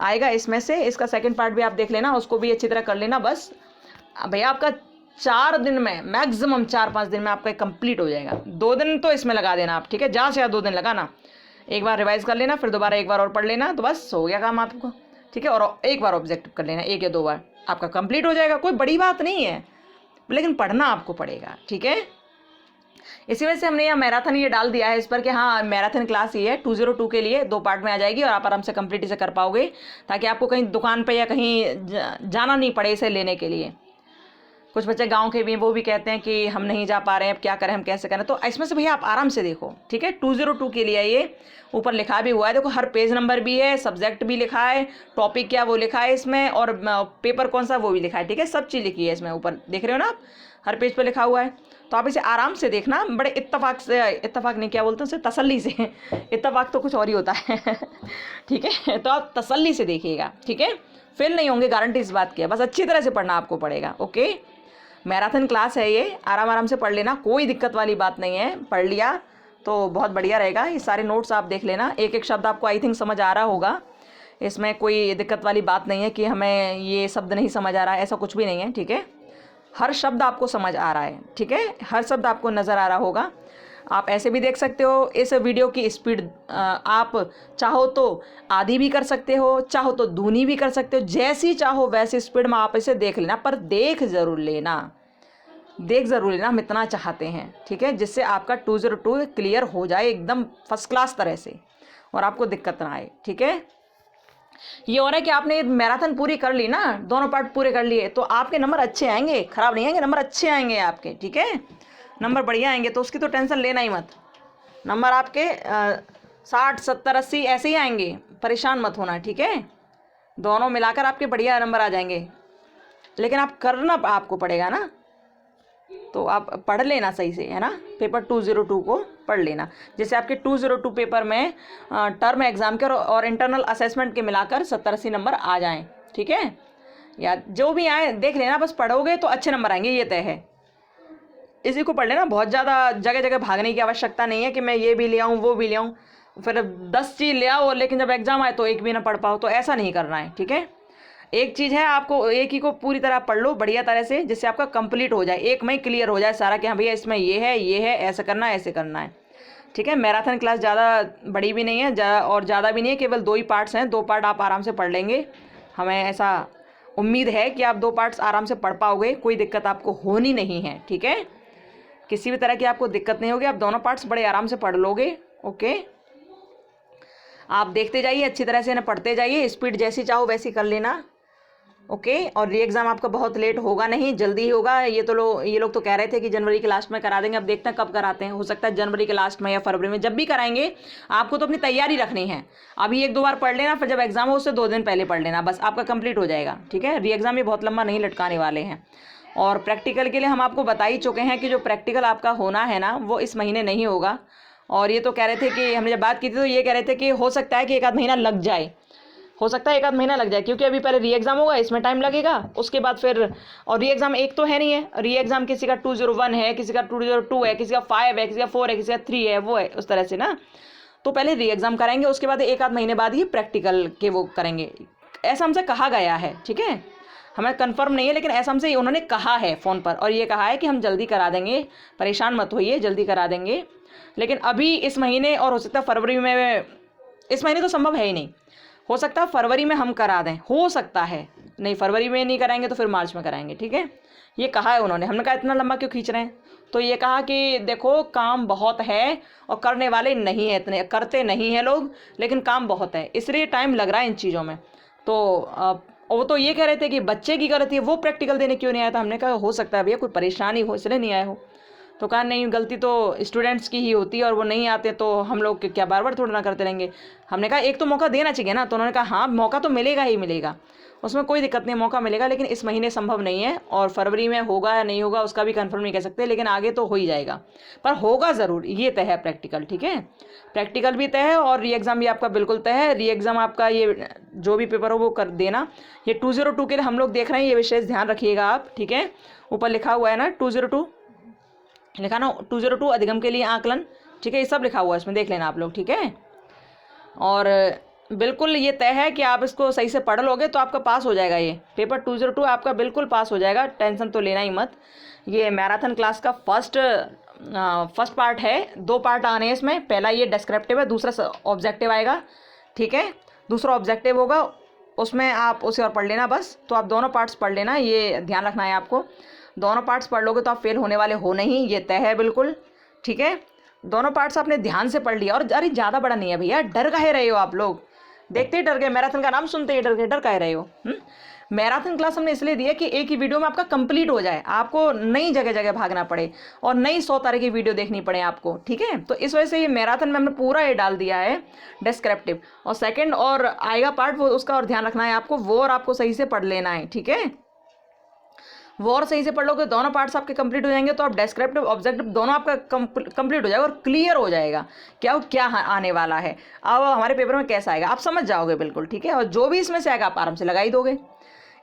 Speaker 1: आएगा इसमें से, इसका सेकंड पार्ट भी आप देख लेना, उसको भी अच्छी तरह कर लेना। बस भैया आपका 4 दिन में, मैक्सिमम 4-5 दिन में आपका कंप्लीट हो जाएगा। 2 दिन तो इसमें लगा देना आप, ठीक है, ज़्यादा से ज़्यादा 2 दिन लगाना, एक बार रिवाइज कर लेना, फिर दोबारा एक बार और पढ़ लेना, तो बस हो गया काम आपको, ठीक है। और एक बार ऑब्जेक्टिव कर लेना, 1 या 2 बार, आपका कंप्लीट हो जाएगा। कोई बड़ी बात नहीं है, लेकिन पढ़ना आपको पड़ेगा, ठीक है। इसी वजह से हमने यह मैराथन ये डाल दिया है इस पर कि हाँ मैराथन क्लास ये है 202 के लिए 2 पार्ट में आ जाएगी, और आप आराम से कंप्लीट इसे कर पाओगे, ताकि आपको कहीं दुकान पे या कहीं जाना नहीं पड़े इसे लेने के लिए। कुछ बच्चे गांव के भी, वो भी कहते हैं कि हम नहीं जा पा रहे हैं, अब क्या करें, हम कैसे करें। तो इसमें से भैया आप आराम से देखो, ठीक है। 202 के लिए ये ऊपर लिखा भी हुआ है, देखो हर पेज नंबर भी है, सब्जेक्ट भी लिखा है, टॉपिक क्या वो लिखा है इसमें, और पेपर कौन सा वो भी लिखा है, ठीक है, सब चीज़ लिखी है इसमें, ऊपर देख रहे हो ना आप, हर पेज पर लिखा हुआ है। तो आप इसे आराम से देखना, बड़े इत्तेफाक से, इत्तेफाक नहीं क्या बोलते हैं उसे, तसल्ली से, इत्तेफाक तो कुछ और ही होता है ठीक है। तो आप तसल्ली से देखिएगा, ठीक है, फेल नहीं होंगे, गारंटी इस बात की है, बस अच्छी तरह से पढ़ना आपको पड़ेगा, ओके। मैराथन क्लास है ये, आराम आराम से पढ़ लेना, कोई दिक्कत वाली बात नहीं है, पढ़ लिया तो बहुत बढ़िया रहेगा। ये सारे नोट्स आप देख लेना, एक एक शब्द आपको आई थिंक समझ आ रहा होगा, इसमें कोई दिक्कत वाली बात नहीं है कि हमें ये शब्द नहीं समझ आ रहा है, ऐसा कुछ भी नहीं है, ठीक है। हर शब्द आपको समझ आ रहा है, ठीक है, हर शब्द आपको नज़र आ रहा होगा। आप ऐसे भी देख सकते हो, इस वीडियो की स्पीड आप चाहो तो आधी भी कर सकते हो, चाहो तो दूनी भी कर सकते हो, जैसी चाहो वैसी स्पीड में आप इसे देख लेना, पर देख ज़रूर लेना, देख ज़रूर लेना, हम इतना चाहते हैं, ठीक है, जिससे आपका 202 क्लियर हो जाए एकदम फर्स्ट क्लास तरह से, और आपको दिक्कत ना आए, ठीक है। ये हो रहा है कि आपने मैराथन पूरी कर ली ना, दोनों पार्ट पूरे कर लिए, तो आपके नंबर अच्छे आएंगे, खराब नहीं आएंगे, नंबर अच्छे आएंगे आपके, ठीक है, नंबर बढ़िया आएंगे, तो उसकी तो टेंशन लेना ही मत। नंबर आपके 60, 70, 80 ऐसे ही आएंगे, परेशान मत होना, ठीक है। दोनों मिलाकर आपके बढ़िया नंबर आ जाएंगे, लेकिन आप करना आपको पड़ेगा ना। तो आप पढ़ लेना सही से, है ना, पेपर 202 को पढ़ लेना। जैसे आपके 202 पेपर में टर्म एग्जाम के और इंटरनल असेसमेंट के मिलाकर 70-80 नंबर आ जाएं, ठीक है, या जो भी आए देख लेना, बस पढ़ोगे तो अच्छे नंबर आएंगे, ये तय है। इसी को पढ़ लेना, बहुत ज़्यादा जगह जगह भागने की आवश्यकता नहीं है कि मैं ये भी ले आऊँ वो भी ले आऊँ, फिर 10 चीज़ ले आओ लेकिन जब एग्ज़ाम आए तो एक भी ना पढ़ पाओ, तो ऐसा नहीं करना है, ठीक है। एक चीज़ है, आपको एक ही को पूरी तरह पढ़ लो बढ़िया तरह से, जिससे आपका कंप्लीट हो जाए, एक में ही क्लियर हो जाए सारा कि हाँ भैया इसमें ये है ऐसा करना है ऐसे करना है, ठीक है। मैराथन क्लास ज़्यादा बड़ी भी नहीं है और ज़्यादा भी नहीं है, केवल 2 ही पार्ट्स हैं, 2 पार्ट आप आराम से पढ़ लेंगे। हमें ऐसा उम्मीद है कि आप 2 पार्ट्स आराम से पढ़ पाओगे, कोई दिक्कत आपको होनी नहीं है, ठीक है, किसी भी तरह की आपको दिक्कत नहीं होगी, आप दोनों पार्ट्स बड़े आराम से पढ़ लोगे। ओके, आप देखते जाइए अच्छी तरह से ना, पढ़ते जाइए, स्पीड जैसी चाहो वैसी कर लेना। ओके, और री एग्ज़ाम आपका बहुत लेट होगा नहीं, जल्दी ही होगा। ये लोग तो कह रहे थे कि जनवरी के लास्ट में करा देंगे, अब देखते हैं कब कराते हैं, हो सकता है जनवरी के लास्ट में या फरवरी में, जब भी कराएंगे। आपको तो अपनी तैयारी रखनी है, अभी 1-2 बार पढ़ लेना, फिर जब एग्जाम हो उससे 2 दिन पहले पढ़ लेना, बस आपका कंप्लीट हो जाएगा, ठीक है। री एग्ज़ाम ये बहुत लंबा नहीं लटकाने वाले हैं। और प्रैक्टिकल के लिए हम आपको बता ही चुके हैं कि जो प्रैक्टिकल आपका होना है ना वो इस महीने नहीं होगा। और ये तो कह रहे थे कि हमने जब बात की थी तो ये कह रहे थे कि हो सकता है कि 1 आध महीना लग जाए, हो सकता है 1 आध महीना लग जाए, क्योंकि अभी पहले री एग्ज़ाम होगा, इसमें टाइम लगेगा, उसके बाद फिर, और री एग्ज़ाम एक तो है नहीं है, री एग्ज़ाम किसी का 201 है, किसी का 202 है, किसी का 5 है, किसी का 4 है, किसी का 3 है, वो है उस तरह से ना। तो पहले री एग्ज़ाम कराएंगे, उसके बाद 1 आध महीने बाद ही प्रैक्टिकल के वो करेंगे, ऐसा हमसे कहा गया है, ठीक है। हमें कंफर्म नहीं है, लेकिन ऐसा हमसे उन्होंने कहा है फ़ोन पर, और ये कहा है कि हम जल्दी करा देंगे, परेशान मत होइए, जल्दी करा देंगे। लेकिन अभी इस महीने, और हो सकता है फरवरी में, इस महीने तो संभव है ही नहीं, हो सकता है फरवरी में हम करा दें, हो सकता है, नहीं फरवरी में नहीं कराएंगे तो फिर मार्च में कराएंगे, ठीक है, ये कहा है उन्होंने। हमने कहा इतना लंबा क्यों खींच रहे हैं, तो ये कहा कि देखो काम बहुत है और करने वाले नहीं है, इतने करते नहीं हैं लोग, लेकिन काम बहुत है, इसलिए टाइम लग रहा है इन चीज़ों में। तो वो तो ये कह रहे थे कि बच्चे की गलती है, वो प्रैक्टिकल देने क्यों नहीं आया था। हमने कहा हो सकता है भैया कोई परेशानी हो इसलिए नहीं आए हो, तो कहा नहीं, गलती तो स्टूडेंट्स की ही होती है, और वो नहीं आते तो हम लोग क्या बार बार थोड़ा ना करते रहेंगे। हमने कहा एक तो मौका देना चाहिए ना, तो उन्होंने कहा हाँ मौका तो मिलेगा ही मिलेगा, उसमें कोई दिक्कत नहीं, मौका मिलेगा, लेकिन इस महीने संभव नहीं है, और फरवरी में होगा या नहीं होगा उसका भी कंफर्म नहीं कह सकते, लेकिन आगे तो हो ही जाएगा, पर होगा ज़रूर, ये तय है प्रैक्टिकल, ठीक है। प्रैक्टिकल भी तय है और री एग्ज़ाम भी आपका बिल्कुल तय है। री एग्ज़ाम आपका ये जो भी पेपर हो वो कर देना। ये 202 के लिए हम लोग देख रहे हैं, ये विशेष ध्यान रखिएगा आप, ठीक है। ऊपर लिखा हुआ है ना 202, लिखा ना 202 अधिगम के लिए आकलन, ठीक है, ये सब लिखा हुआ है इसमें, देख लेना आप लोग, ठीक है। और बिल्कुल ये तय है कि आप इसको सही से पढ़ लोगे तो आपका पास हो जाएगा, ये पेपर 202 आपका बिल्कुल पास हो जाएगा, टेंशन तो लेना ही मत। ये मैराथन क्लास का फर्स्ट पार्ट है, 2 पार्ट आने हैं इसमें, पहला ये डिस्क्रिप्टिव है, दूसरा ऑब्जेक्टिव आएगा, ठीक है। दूसरा ऑब्जेक्टिव होगा, उसमें आप उसे और पढ़ लेना बस, तो आप दोनों पार्ट्स पढ़ लेना, ये ध्यान रखना है आपको। दोनों पार्ट्स पढ़ लोगे तो आप फेल होने वाले हो नहीं, ये तय है बिल्कुल, ठीक है। दोनों पार्ट्स आपने ध्यान से पढ़ लिया, और अरे ज़्यादा बड़ा नहीं है भैया, डर काहे रहे हो आप लोग, देखते ही डर गए, मैराथन का नाम सुनते ही डर काहे रहे हो। मैराथन क्लास हमने इसलिए दी है कि एक ही वीडियो में आपका कंप्लीट हो जाए, आपको नई जगह जगह भागना पड़े और नई 100 तरह की वीडियो देखनी पड़े आपको, ठीक है। तो इस वजह से ये मैराथन में हमने पूरा ये डाल दिया है डिस्क्रिप्टिव, और सेकंड और आएगा पार्ट, वो उसका और ध्यान रखना है आपको, वो और आपको सही से पढ़ लेना है, ठीक है। वो और सही से पढ़ लोगे, दोनों पार्ट्स आपके कंप्लीट हो जाएंगे, तो आप डिस्क्रिप्टिव ऑब्जेक्टिव दोनों आपका कंप्लीट हो जाएगा और क्लियर हो जाएगा क्या आने वाला है, अब हमारे पेपर में कैसा आएगा आप समझ जाओगे बिल्कुल, ठीक है। और जो भी इसमें से आएगा आप आराम से लगा ही दोगे।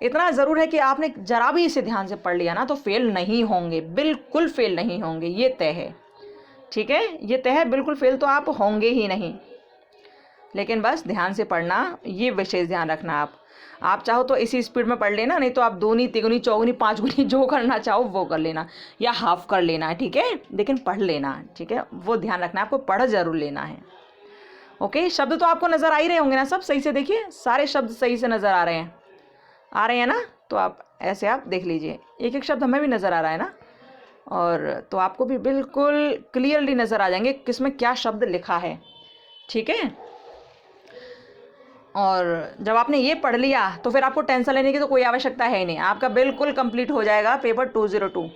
Speaker 1: इतना ज़रूर है कि आपने जरा भी इसे ध्यान से पढ़ लिया ना तो फेल नहीं होंगे, बिल्कुल फेल नहीं होंगे, ये तय है, ठीक है, ये तय है, बिल्कुल फेल तो आप होंगे ही नहीं, लेकिन बस ध्यान से पढ़ना, ये विशेष ध्यान रखना। आप चाहो तो इसी स्पीड में पढ़ लेना, नहीं तो आप 2 तिगुनी चौगुनी 5 गुनी जो करना चाहो वो कर लेना, या हाफ कर लेना, ठीक है, लेकिन पढ़ लेना, ठीक है, वो ध्यान रखना, आपको पढ़ जरूर लेना है। ओके, शब्द तो आपको नज़र आ ही रहे होंगे ना, सब सही से देखिए, सारे शब्द सही से नज़र आ रहे हैं ना, तो आप ऐसे आप देख लीजिए, एक एक शब्द हमें भी नज़र आ रहा है ना, और तो आपको भी बिल्कुल क्लियरली नज़र आ जाएंगे किसमें क्या शब्द लिखा है, ठीक है। और जब आपने ये पढ़ लिया तो फिर आपको टेंशन लेने की तो कोई आवश्यकता है ही नहीं, आपका बिल्कुल कंप्लीट हो जाएगा पेपर 202।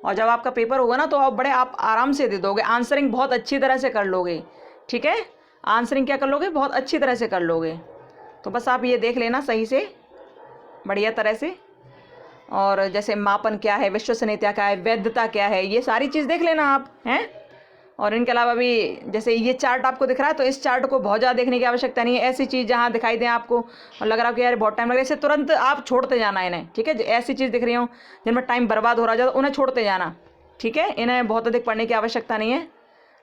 Speaker 1: और जब आपका पेपर होगा ना तो आप आराम से दे दोगे, आंसरिंग बहुत अच्छी तरह से कर लोगे, ठीक है, आंसरिंग क्या कर लोगे, बहुत अच्छी तरह से कर लोगे, तो बस आप ये देख लेना सही से, बढ़िया तरह से। और जैसे मापन क्या है, विश्वसनीयता क्या है, वैधता क्या है, ये सारी चीज़ देख लेना आप, हैं। और इनके अलावा भी जैसे ये चार्ट आपको दिख रहा है, तो इस चार्ट को बहुत ज़्यादा देखने की आवश्यकता नहीं है। ऐसी चीज़ जहाँ दिखाई दें आपको और लग रहा हो कि यार बहुत टाइम लग रहा है, इसे तुरंत आप छोड़ते जाना इन्हें, ठीक है। ऐसी चीज़ दिख रही हो जिनमें टाइम बर्बाद हो रहा है, उन्हें छोड़ते जाना, ठीक है। इन्हें बहुत अधिक पढ़ने की आवश्यकता नहीं है,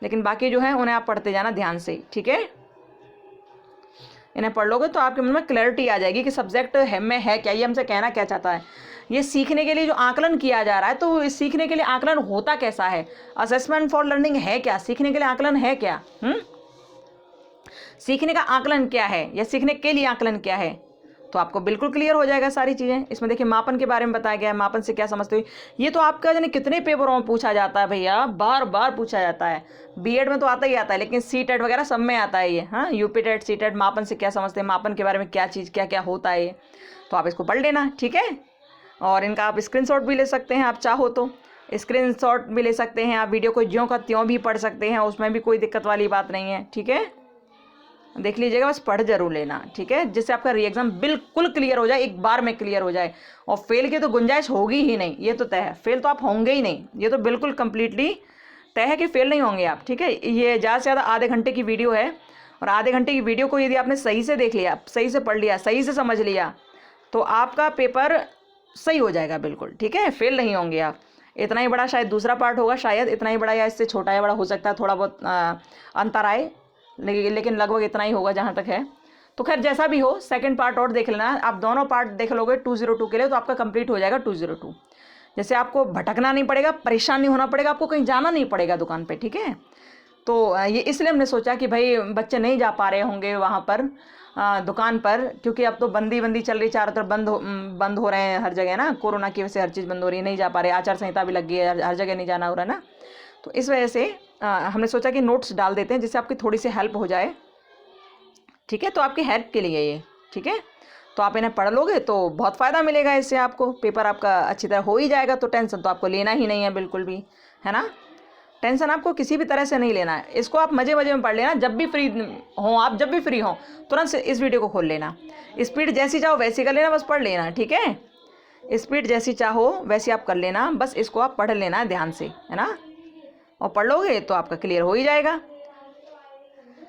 Speaker 1: लेकिन बाकी जो है उन्हें आप पढ़ते जाना ध्यान से, ठीक है। इन्हें पढ़ लोगे तो आपके मन में क्लैरिटी आ जाएगी कि सब्जेक्ट में है क्या, ये हमसे कहना क्या चाहता है। ये सीखने के लिए जो आकलन किया जा रहा है, तो इस सीखने के लिए आकलन होता कैसा है, असेसमेंट फॉर लर्निंग है क्या, सीखने के लिए आकलन है क्या, सीखने का आकलन क्या है या सीखने के लिए आकलन क्या है, तो आपको बिल्कुल क्लियर हो जाएगा सारी चीज़ें। इसमें देखिए मापन के बारे में बताया गया है, मापन से क्या समझते हो। ये तो आपका जाने कितने पेपरों में पूछा जाता है भैया, बार बार पूछा जाता है। बीएड में तो आता ही आता है, लेकिन सीटेट वगैरह सब में आता है ये, हाँ, यूपी टेट, सीटेट, मापन से क्या समझते हैं, मापन के बारे में क्या चीज़ क्या क्या होता है ये, तो आप इसको पढ़ लेना, ठीक है। और इनका आप स्क्रीनशॉट भी ले सकते हैं, आप चाहो तो स्क्रीनशॉट भी ले सकते हैं, आप वीडियो को ज्यों का त्यों भी पढ़ सकते हैं, उसमें भी कोई दिक्कत वाली बात नहीं है, ठीक है। देख लीजिएगा, बस पढ़ जरूर लेना, ठीक है, जिससे आपका री एग्ज़ाम बिल्कुल क्लियर हो जाए, एक बार में क्लियर हो जाए। और फेल की तो गुंजाइश होगी ही नहीं, ये तो तय है, फेल तो आप होंगे ही नहीं, ये तो बिल्कुल कंप्लीटली तय है कि फेल नहीं होंगे आप, ठीक है। ये ज़्यादा से ज़्यादा आधे घंटे की वीडियो है, और आधे घंटे की वीडियो को यदि आपने सही से देख लिया, सही से पढ़ लिया, सही से समझ लिया, तो आपका पेपर सही हो जाएगा बिल्कुल, ठीक है, फेल नहीं होंगे आप। इतना ही बड़ा शायद दूसरा पार्ट होगा, शायद इतना ही बड़ा या इससे छोटा या बड़ा हो सकता है, थोड़ा बहुत अंतर आए, लेकिन लगभग इतना ही होगा जहाँ तक है। तो खैर जैसा भी हो, सेकंड पार्ट और देख लेना, आप दोनों पार्ट देख लोगे 202 के लिए, तो आपका कंप्लीट हो जाएगा 202। जैसे आपको भटकना नहीं पड़ेगा, परेशान नहीं होना पड़ेगा, आपको कहीं जाना नहीं पड़ेगा दुकान पे, ठीक है। तो ये इसलिए हमने सोचा कि भाई बच्चे नहीं जा पा रहे होंगे वहाँ पर दुकान पर, क्योंकि अब तो बंदी चल रही, चारों तरफ बंद हो रहे हैं हर जगह ना, कोरोना की वजह से हर चीज़ बंद हो रही है, नहीं जा पा रहे, आचार संहिता भी लग गई है, हर जगह नहीं जाना हो रहा है ना। तो इस वजह से हमने सोचा कि नोट्स डाल देते हैं, जिससे आपकी थोड़ी सी हेल्प हो जाए, ठीक है। तो आपकी हेल्प के लिए ये, ठीक है। तो आप इन्हें पढ़ लोगे तो बहुत फ़ायदा मिलेगा इससे आपको, पेपर आपका अच्छी तरह हो ही जाएगा। तो टेंशन तो आपको लेना ही नहीं है बिल्कुल भी, है ना। टेंशन आपको किसी भी तरह से नहीं लेना है, इसको आप मज़े मज़े में पढ़ लेना। जब भी फ्री हो आप, जब भी फ्री हो तुरंत से इस वीडियो को खोल लेना, स्पीड जैसी चाहो वैसी कर लेना, बस पढ़ लेना, ठीक है। स्पीड जैसी चाहो वैसी आप कर लेना, बस इसको आप पढ़ लेना ध्यान से, है ना। और पढ़ लोगे तो आपका क्लियर हो ही जाएगा।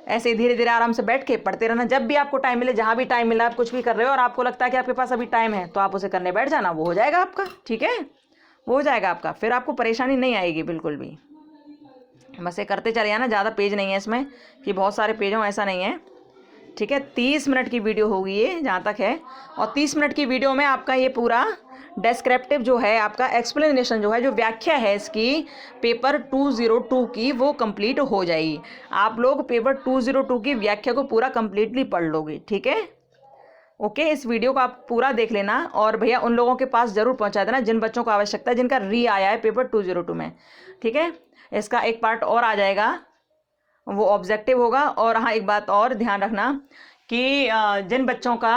Speaker 1: ऐसे ही धीरे धीरे आराम से बैठ के पढ़ते रहना, जब भी आपको टाइम मिले, जहाँ भी टाइम मिला, आप कुछ भी कर रहे हो और आपको लगता है कि आपके पास अभी टाइम है, तो आप उसे करने बैठ जाना, वो हो जाएगा आपका, ठीक है, वो हो जाएगा आपका, फिर आपको परेशानी नहीं आएगी बिल्कुल भी। बस ये करते चले जाना, ज़्यादा पेज नहीं है इसमें कि बहुत सारे पेज हों, ऐसा नहीं है, ठीक है। 30 मिनट की वीडियो होगी ये जहाँ तक है, और 30 मिनट की वीडियो में आपका ये पूरा डेस्क्रिप्टिव जो है, आपका एक्सप्लेनेशन जो है, जो व्याख्या है इसकी पेपर 202 की, वो कंप्लीट हो जाएगी। आप लोग पेपर 202 की व्याख्या को पूरा कंप्लीटली पढ़ लोगे, ठीक है। ओके, इस वीडियो को आप पूरा देख लेना, और भैया उन लोगों के पास ज़रूर पहुंचा देना जिन बच्चों को आवश्यकता है, जिनका री आया है पेपर 202 में, ठीक है। इसका एक पार्ट और आ जाएगा, वो ऑब्जेक्टिव होगा। और हाँ, एक बात और ध्यान रखना कि जिन बच्चों का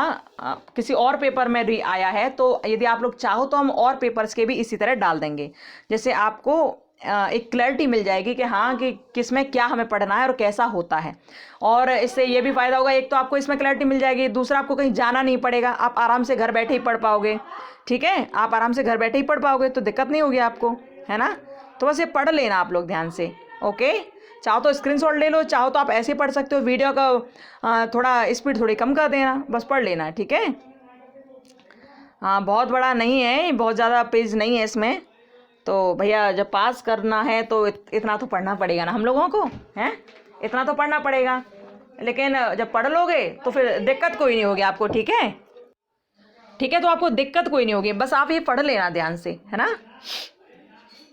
Speaker 1: किसी और पेपर में री आया है, तो यदि आप लोग चाहो तो हम और पेपर्स के भी इसी तरह डाल देंगे, जैसे आपको एक क्लैरिटी मिल जाएगी कि हाँ, कि किस में क्या हमें पढ़ना है और कैसा होता है। और इससे ये भी फ़ायदा होगा, एक तो आपको इसमें क्लैरिटी मिल जाएगी, दूसरा आपको कहीं जाना नहीं पड़ेगा, आप आराम से घर बैठे ही पढ़ पाओगे, ठीक है। आप आराम से घर बैठे ही पढ़ पाओगे, तो दिक्कत नहीं होगी आपको, है ना। तो बस ये पढ़ लेना आप लोग ध्यान से, ओके। चाहो तो स्क्रीनशॉट ले लो, चाहो तो आप ऐसे पढ़ सकते हो, वीडियो का थोड़ा स्पीड थोड़ी कम कर देना, बस पढ़ लेना, ठीक है। हाँ, बहुत बड़ा नहीं है, बहुत ज़्यादा पेज नहीं है इसमें, तो भैया जब पास करना है तो इतना तो पढ़ना पड़ेगा ना हम लोगों को, हैं, इतना तो पढ़ना पड़ेगा। लेकिन जब पढ़ लोगे तो फिर दिक्कत कोई नहीं होगी आपको, ठीक है, ठीक है। तो आपको दिक्कत कोई नहीं होगी, बस आप ये पढ़ लेना ध्यान से, है ना।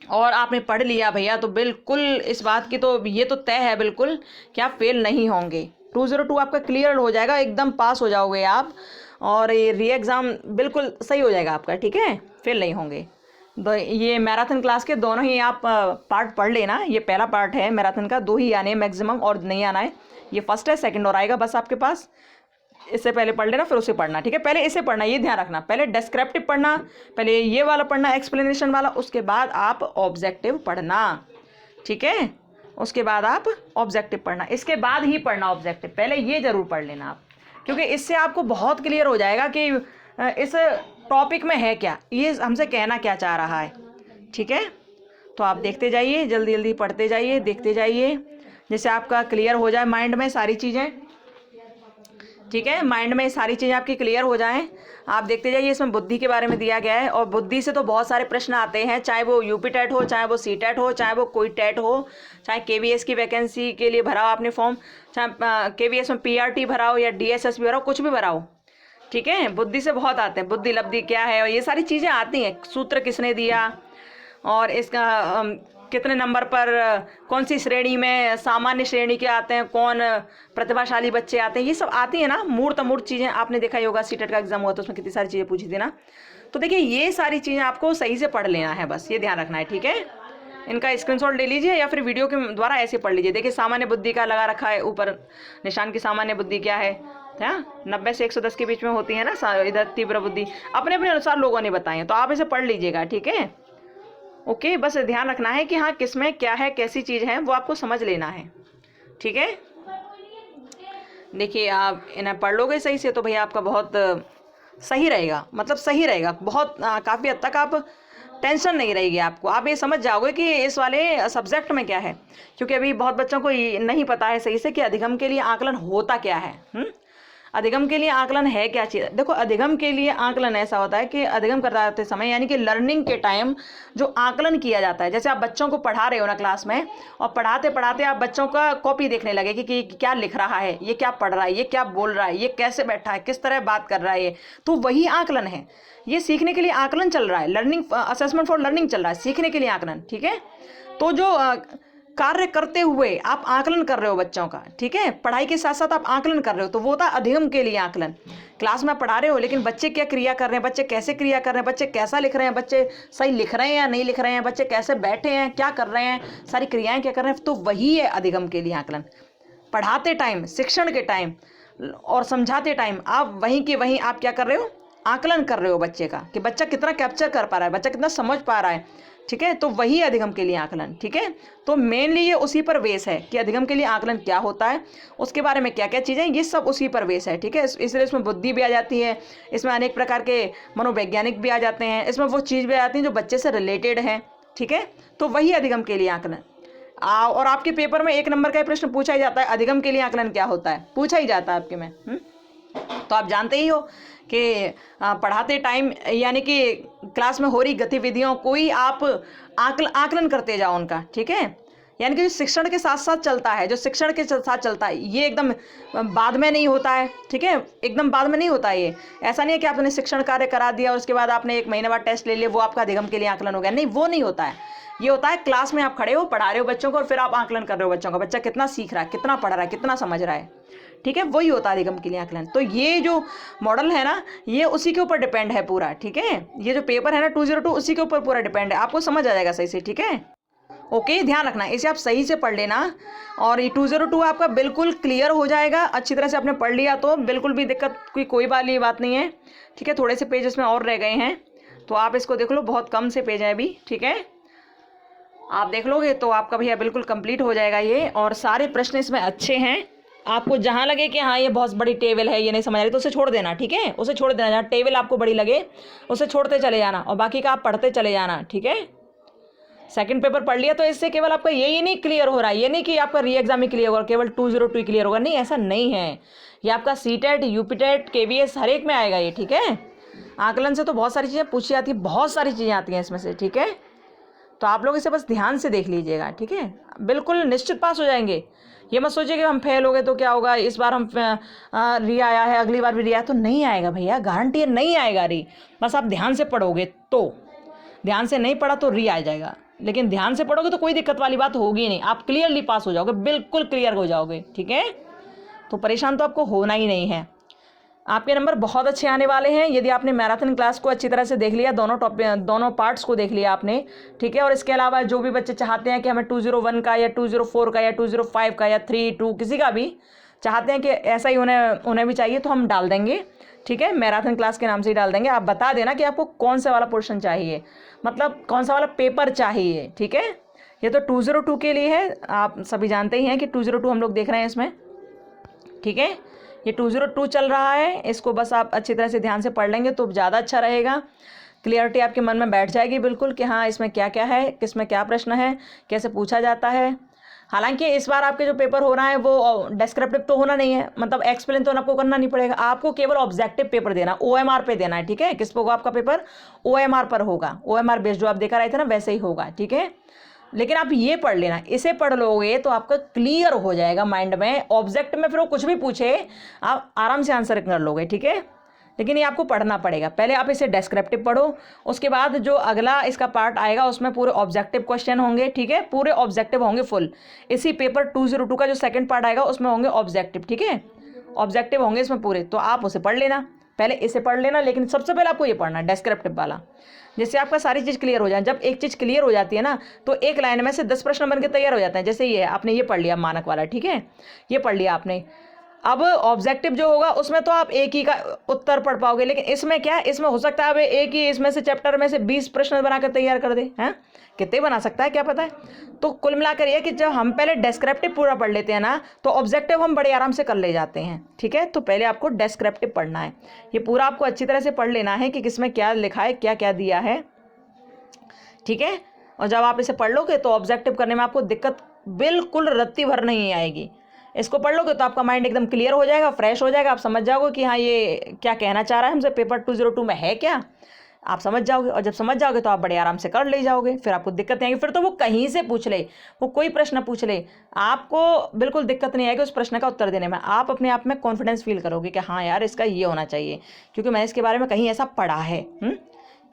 Speaker 1: और आपने पढ़ लिया भैया तो बिल्कुल इस बात की तो ये तो तय है बिल्कुल कि आप फेल नहीं होंगे। 202 आपका क्लियर हो जाएगा, एकदम पास हो जाओगे आप, और ये री एग्ज़ाम बिल्कुल सही हो जाएगा आपका, ठीक है, फेल नहीं होंगे। ये मैराथन क्लास के दोनों ही आप पार्ट पढ़ लेना। ये पहला पार्ट है मैराथन का, 2 ही आने हैं मैक्सिमम, और नहीं आना है, ये फर्स्ट है, सेकंड और आएगा बस आपके पास। इससे पहले पढ़ लेना, फिर उसे पढ़ना, ठीक है। पहले इसे पढ़ना, ये ध्यान रखना, पहले डिस्क्रिप्टिव पढ़ना, पहले ये वाला पढ़ना एक्सप्लेनेशन वाला, उसके बाद आप ऑब्जेक्टिव पढ़ना, ठीक है। उसके बाद आप ऑब्जेक्टिव पढ़ना, इसके बाद ही पढ़ना ऑब्जेक्टिव, पहले ये जरूर पढ़ लेना आप, क्योंकि इससे आपको बहुत क्लियर हो जाएगा कि इस टॉपिक में है क्या, ये हमसे कहना क्या चाह रहा है। ठीक है, तो आप देखते जाइए, जल्दी जल्दी पढ़ते जाइए, देखते जाइए, जैसे आपका क्लियर हो जाए माइंड में सारी चीज़ें। ठीक है, माइंड में सारी चीज़ें आपकी क्लियर हो जाएं। आप देखते जाइए, इसमें बुद्धि के बारे में दिया गया है, और बुद्धि से तो बहुत सारे प्रश्न आते हैं, चाहे वो यूपी टेट हो, चाहे वो सी टेट हो, चाहे वो कोई टेट हो, चाहे केवीएस की वैकेंसी के लिए भरा हो आपने फॉर्म, चाहे केवीएस में पीआरटी भरा हो या डीएसएस भरा हो, कुछ भी भरा हो। ठीक है, बुद्धि से बहुत आते हैं, बुद्धि लब्धि क्या है, और ये सारी चीज़ें आती हैं, सूत्र किसने दिया, और इसका कितने नंबर पर कौन सी श्रेणी में सामान्य श्रेणी के आते हैं, कौन प्रतिभाशाली बच्चे आते हैं, ये सब आती है ना, मूर्त अमूर्त चीज़ें। आपने देखा ही होगा, सीटेट का एग्जाम हुआ तो उसमें कितनी सारी चीज़ें पूछी थी ना। तो देखिए, ये सारी चीज़ें आपको सही से पढ़ लेना है, बस ये ध्यान रखना है। ठीक है, इनका स्क्रीनशॉट ले लीजिए या फिर वीडियो के द्वारा ऐसे पढ़ लीजिए। देखिए, सामान्य बुद्धि का लगा रखा है ऊपर निशान की, सामान्य बुद्धि क्या है, 90 से 110 के बीच में होती है ना। इधर तीव्र बुद्धि अपने अपने अनुसार लोगों ने बताए, तो आप इसे पढ़ लीजिएगा। ठीक है, ओके, बस ध्यान रखना है कि हाँ, किसमें क्या है, कैसी चीज़ है, वो आपको समझ लेना है। ठीक है, देखिए, आप इन्हें पढ़ लोगे सही से तो भैया आपका बहुत सही रहेगा, मतलब सही रहेगा बहुत, काफ़ी हद तक आप टेंशन नहीं रहेगी आपको। आप ये समझ जाओगे कि इस वाले सब्जेक्ट में क्या है, क्योंकि अभी बहुत बच्चों को नहीं पता है सही से कि अधिगम के लिए आकलन होता क्या है। अधिगम के लिए आकलन है क्या चीज़। देखो, अधिगम के लिए आकलन ऐसा होता है कि अधिगम करते समय, यानी कि लर्निंग के टाइम जो आकलन किया जाता है, जैसे आप बच्चों को पढ़ा रहे हो ना क्लास में, और पढ़ाते पढ़ाते आप बच्चों का कॉपी देखने लगे कि क्या लिख रहा है, ये क्या पढ़ रहा है, ये क्या बोल रहा है, ये कैसे बैठा है, किस तरह बात कर रहा है, तो वही आकलन है। ये सीखने के लिए आकलन चल रहा है, लर्निंग असेसमेंट फॉर लर्निंग चल रहा है, सीखने के लिए आकलन। ठीक है, तो जो कार्य करते हुए आप आकलन कर रहे हो बच्चों का, ठीक है, पढ़ाई के साथ साथ आप आकलन कर रहे हो, तो वो होता है अधिगम के लिए आकलन। क्लास में पढ़ा रहे हो, लेकिन बच्चे क्या क्रिया कर रहे हैं, बच्चे कैसे क्रिया कर रहे हैं, बच्चे कैसा लिख रहे हैं, बच्चे सही लिख रहे हैं या नहीं लिख रहे हैं, बच्चे कैसे बैठे हैं, क्या कर रहे हैं, सारी क्रियाएं क्या कर रहे हैं, तो वही है अधिगम के लिए आकलन। पढ़ाते टाइम, शिक्षण के टाइम और समझाते टाइम आप वहीं के वहीं आप क्या कर रहे हो, आकलन कर रहे हो बच्चे का, कि बच्चा कितना कैप्चर कर पा रहा है, बच्चा कितना समझ पा रहा है। ठीक है, तो वही अधिगम के लिए आकलन। ठीक है, तो मेनली ये उसी पर बेस है कि अधिगम के लिए आकलन क्या होता है, उसके बारे में क्या क्या चीज़ें, ये सब उसी पर बेस है। ठीक है, इसलिए इसमें बुद्धि भी आ जाती है, इसमें अनेक प्रकार के मनोवैज्ञानिक भी आ जाते हैं, इसमें वो चीज़ भी आ जाती हैं जो बच्चे से रिलेटेड हैं। ठीक है, तो वही अधिगम के लिए आकलन। और आपके पेपर में 1 नंबर का प्रश्न पूछा ही जाता है, अधिगम के लिए आकलन क्या होता है, पूछा ही जाता है आपके में। तो आप जानते ही हो कि पढ़ाते टाइम, यानी कि क्लास में हो रही गतिविधियों को ही आप आकलन करते जाओ उनका। ठीक है, यानी कि जो शिक्षण के साथ साथ चलता है, जो शिक्षण के साथ चलता है, ये एकदम बाद में नहीं होता है। ठीक है, एकदम बाद में नहीं होता है। ये ऐसा नहीं है कि आपने शिक्षण कार्य करा दिया और उसके बाद आपने 1 महीने बाद टेस्ट ले लिया, वो आपका अधिगम के लिए आकलन हो गया। नहीं, वो नहीं होता है। ये होता है क्लास में आप खड़े हो, पढ़ा रहे हो बच्चों को, और फिर आप आकलन कर रहे हो बच्चों का, बच्चा कितना सीख रहा है, कितना पढ़ रहा है, कितना समझ रहा है। ठीक है, वही होता है अधिगम के लिए आकलन। तो ये जो मॉडल है ना, ये उसी के ऊपर डिपेंड है पूरा। ठीक है, ये जो पेपर है ना 202, उसी के ऊपर पूरा डिपेंड है, आपको समझ आ जाएगा सही से। ठीक है, ओके, ध्यान रखना, इसे आप सही से पढ़ लेना, और ये 202 आपका बिल्कुल क्लियर हो जाएगा। अच्छी तरह से आपने पढ़ लिया तो बिल्कुल भी दिक्कत की कोई वाली बात नहीं है। ठीक है, थोड़े से पेज इसमें और रह गए हैं, तो आप इसको देख लो, बहुत कम से पेज है अभी। ठीक है, आप देख लोगे तो आपका भैया बिल्कुल कंप्लीट हो जाएगा ये, और सारे प्रश्न इसमें अच्छे हैं। आपको जहाँ लगे कि हाँ ये बहुत बड़ी टेबल है, ये नहीं समझ आ रही, तो उसे छोड़ देना। ठीक है, उसे छोड़ देना, जहाँ टेबल आपको बड़ी लगे उसे छोड़ते चले जाना, और बाकी का आप पढ़ते चले जाना। ठीक है, सेकंड पेपर पढ़ लिया तो इससे केवल आपका यही नहीं क्लियर हो रहा है, ये नहीं कि आपका री एग्जाम ही क्लियर होगा, केवल 202 क्लियर होगा, नहीं, ऐसा नहीं है। ये आपका सीटेट, यूपीटेट, केवीएस हर एक में आएगा ये। ठीक है, आकलन से तो बहुत सारी चीज़ें पूछी जाती है, बहुत सारी चीज़ें आती हैं इसमें से। ठीक है, तो आप लोग इसे बस ध्यान से देख लीजिएगा। ठीक है, बिल्कुल निश्चित पास हो जाएंगे। ये मत सोचिए कि हम फेल हो गए तो क्या होगा, इस बार हम री आया है, अगली बार भी री आया, तो नहीं आएगा भैया, गारंटी नहीं आएगा री। बस आप ध्यान से पढ़ोगे तो, ध्यान से नहीं पढ़ा तो री आ जाएगा, लेकिन ध्यान से पढ़ोगे तो कोई दिक्कत वाली बात होगी नहीं, आप क्लियरली पास हो जाओगे, बिल्कुल क्लियर हो जाओगे। ठीक है, तो परेशान तो आपको होना ही नहीं है। आपके नंबर बहुत अच्छे आने वाले हैं यदि आपने मैराथन क्लास को अच्छी तरह से देख लिया, दोनों पार्ट्स को देख लिया आपने। ठीक है, और इसके अलावा जो भी बच्चे चाहते हैं कि हमें 201 का या 204 का या 205 का या 32 किसी का भी चाहते हैं कि ऐसा ही उन्हें भी चाहिए, तो हम डाल देंगे। ठीक है, मैराथन क्लास के नाम से ही डाल देंगे। आप बता देना कि आपको कौन सा वाला पोर्शन चाहिए, मतलब कौन सा वाला पेपर चाहिए। ठीक है, ये तो 202 के लिए है, आप सभी जानते ही हैं कि 202 हम लोग देख रहे हैं इसमें। ठीक है, ये 202 चल रहा है, इसको बस आप अच्छी तरह से ध्यान से पढ़ लेंगे तो ज़्यादा अच्छा रहेगा। क्लियरिटी आपके मन में बैठ जाएगी बिल्कुल कि हाँ इसमें क्या क्या है, किस में क्या प्रश्न है, कैसे पूछा जाता है। हालांकि इस बार आपके जो पेपर हो रहा है वो डिस्क्रिप्टिव तो होना नहीं है, मतलब एक्सप्लेन तो आपको करना नहीं पड़ेगा, आपको केवल ऑब्जेक्टिव पेपर देना, OMR पे देना है, ठीक है। किस पे होगा आपका पेपर? OMR पर होगा, OMR बेस्ड जो आप देखा रहे थे ना वैसे ही होगा, ठीक है। लेकिन आप ये पढ़ लेना, इसे पढ़ लोगे तो आपका क्लियर हो जाएगा माइंड में। ऑब्जेक्ट में फिर वो कुछ भी पूछे आप आराम से आंसर कर लोगे, ठीक है। लेकिन ये आपको पढ़ना पड़ेगा, पहले आप इसे डिस्क्रिप्टिव पढ़ो, उसके बाद जो अगला इसका पार्ट आएगा उसमें पूरे ऑब्जेक्टिव क्वेश्चन होंगे, ठीक है, पूरे ऑब्जेक्टिव होंगे फुल। इसी पेपर 202 का जो सेकंड पार्ट आएगा उसमें होंगे ऑब्जेक्टिव, ठीक है, ऑब्जेक्टिव होंगे इसमें पूरे, तो आप उसे पढ़ लेना, पहले इसे पढ़ लेना। लेकिन सबसे पहले आपको ये पढ़ना है डिस्क्रिप्टिव वाला, जिससे आपका सारी चीज़ क्लियर हो जाए। जब एक चीज़ क्लियर हो जाती है ना तो एक लाइन में से 10 प्रश्न बन के तैयार हो जाते हैं। जैसे ये आपने ये पढ़ लिया मानक वाला, ठीक है, ये पढ़ लिया आपने। अब ऑब्जेक्टिव जो होगा उसमें तो आप एक ही का उत्तर पढ़ पाओगे, लेकिन इसमें क्या है, इसमें हो सकता है अब एक ही इसमें से चैप्टर में से 20 प्रश्न बनाकर तैयार कर दे, हैं कितने बना सकता है क्या पता है। तो कुल मिलाकर ये कि जब हम पहले डिस्क्रिप्टिव पूरा पढ़ लेते हैं ना तो ऑब्जेक्टिव हम बड़े आराम से कर ले जाते हैं, ठीक है। तो पहले आपको डिस्क्रिप्टिव पढ़ना है, ये पूरा आपको अच्छी तरह से पढ़ लेना है कि किसमें क्या लिखा है, क्या क्या दिया है, ठीक है। और जब आप इसे पढ़ लोगे तो ऑब्जेक्टिव करने में आपको दिक्कत बिल्कुल रत्ती भर नहीं आएगी। इसको पढ़ लोगे तो आपका माइंड एकदम क्लियर हो जाएगा, फ्रेश हो जाएगा, आप समझ जाओगे कि हाँ ये क्या कहना चाह रहा है हमसे, पेपर 202 में है क्या, आप समझ जाओगे। और जब समझ जाओगे तो आप बड़े आराम से कर ले जाओगे, फिर आपको दिक्कत नहीं आएगी। फिर तो वो कहीं से पूछ ले, वो कोई प्रश्न पूछ ले, आपको बिल्कुल दिक्कत नहीं आएगी उस प्रश्न का उत्तर देने में। आप अपने आप में कॉन्फिडेंस फील करोगे कि हाँ यार इसका ये होना चाहिए, क्योंकि मैंने इसके बारे में कहीं ऐसा पढ़ा है,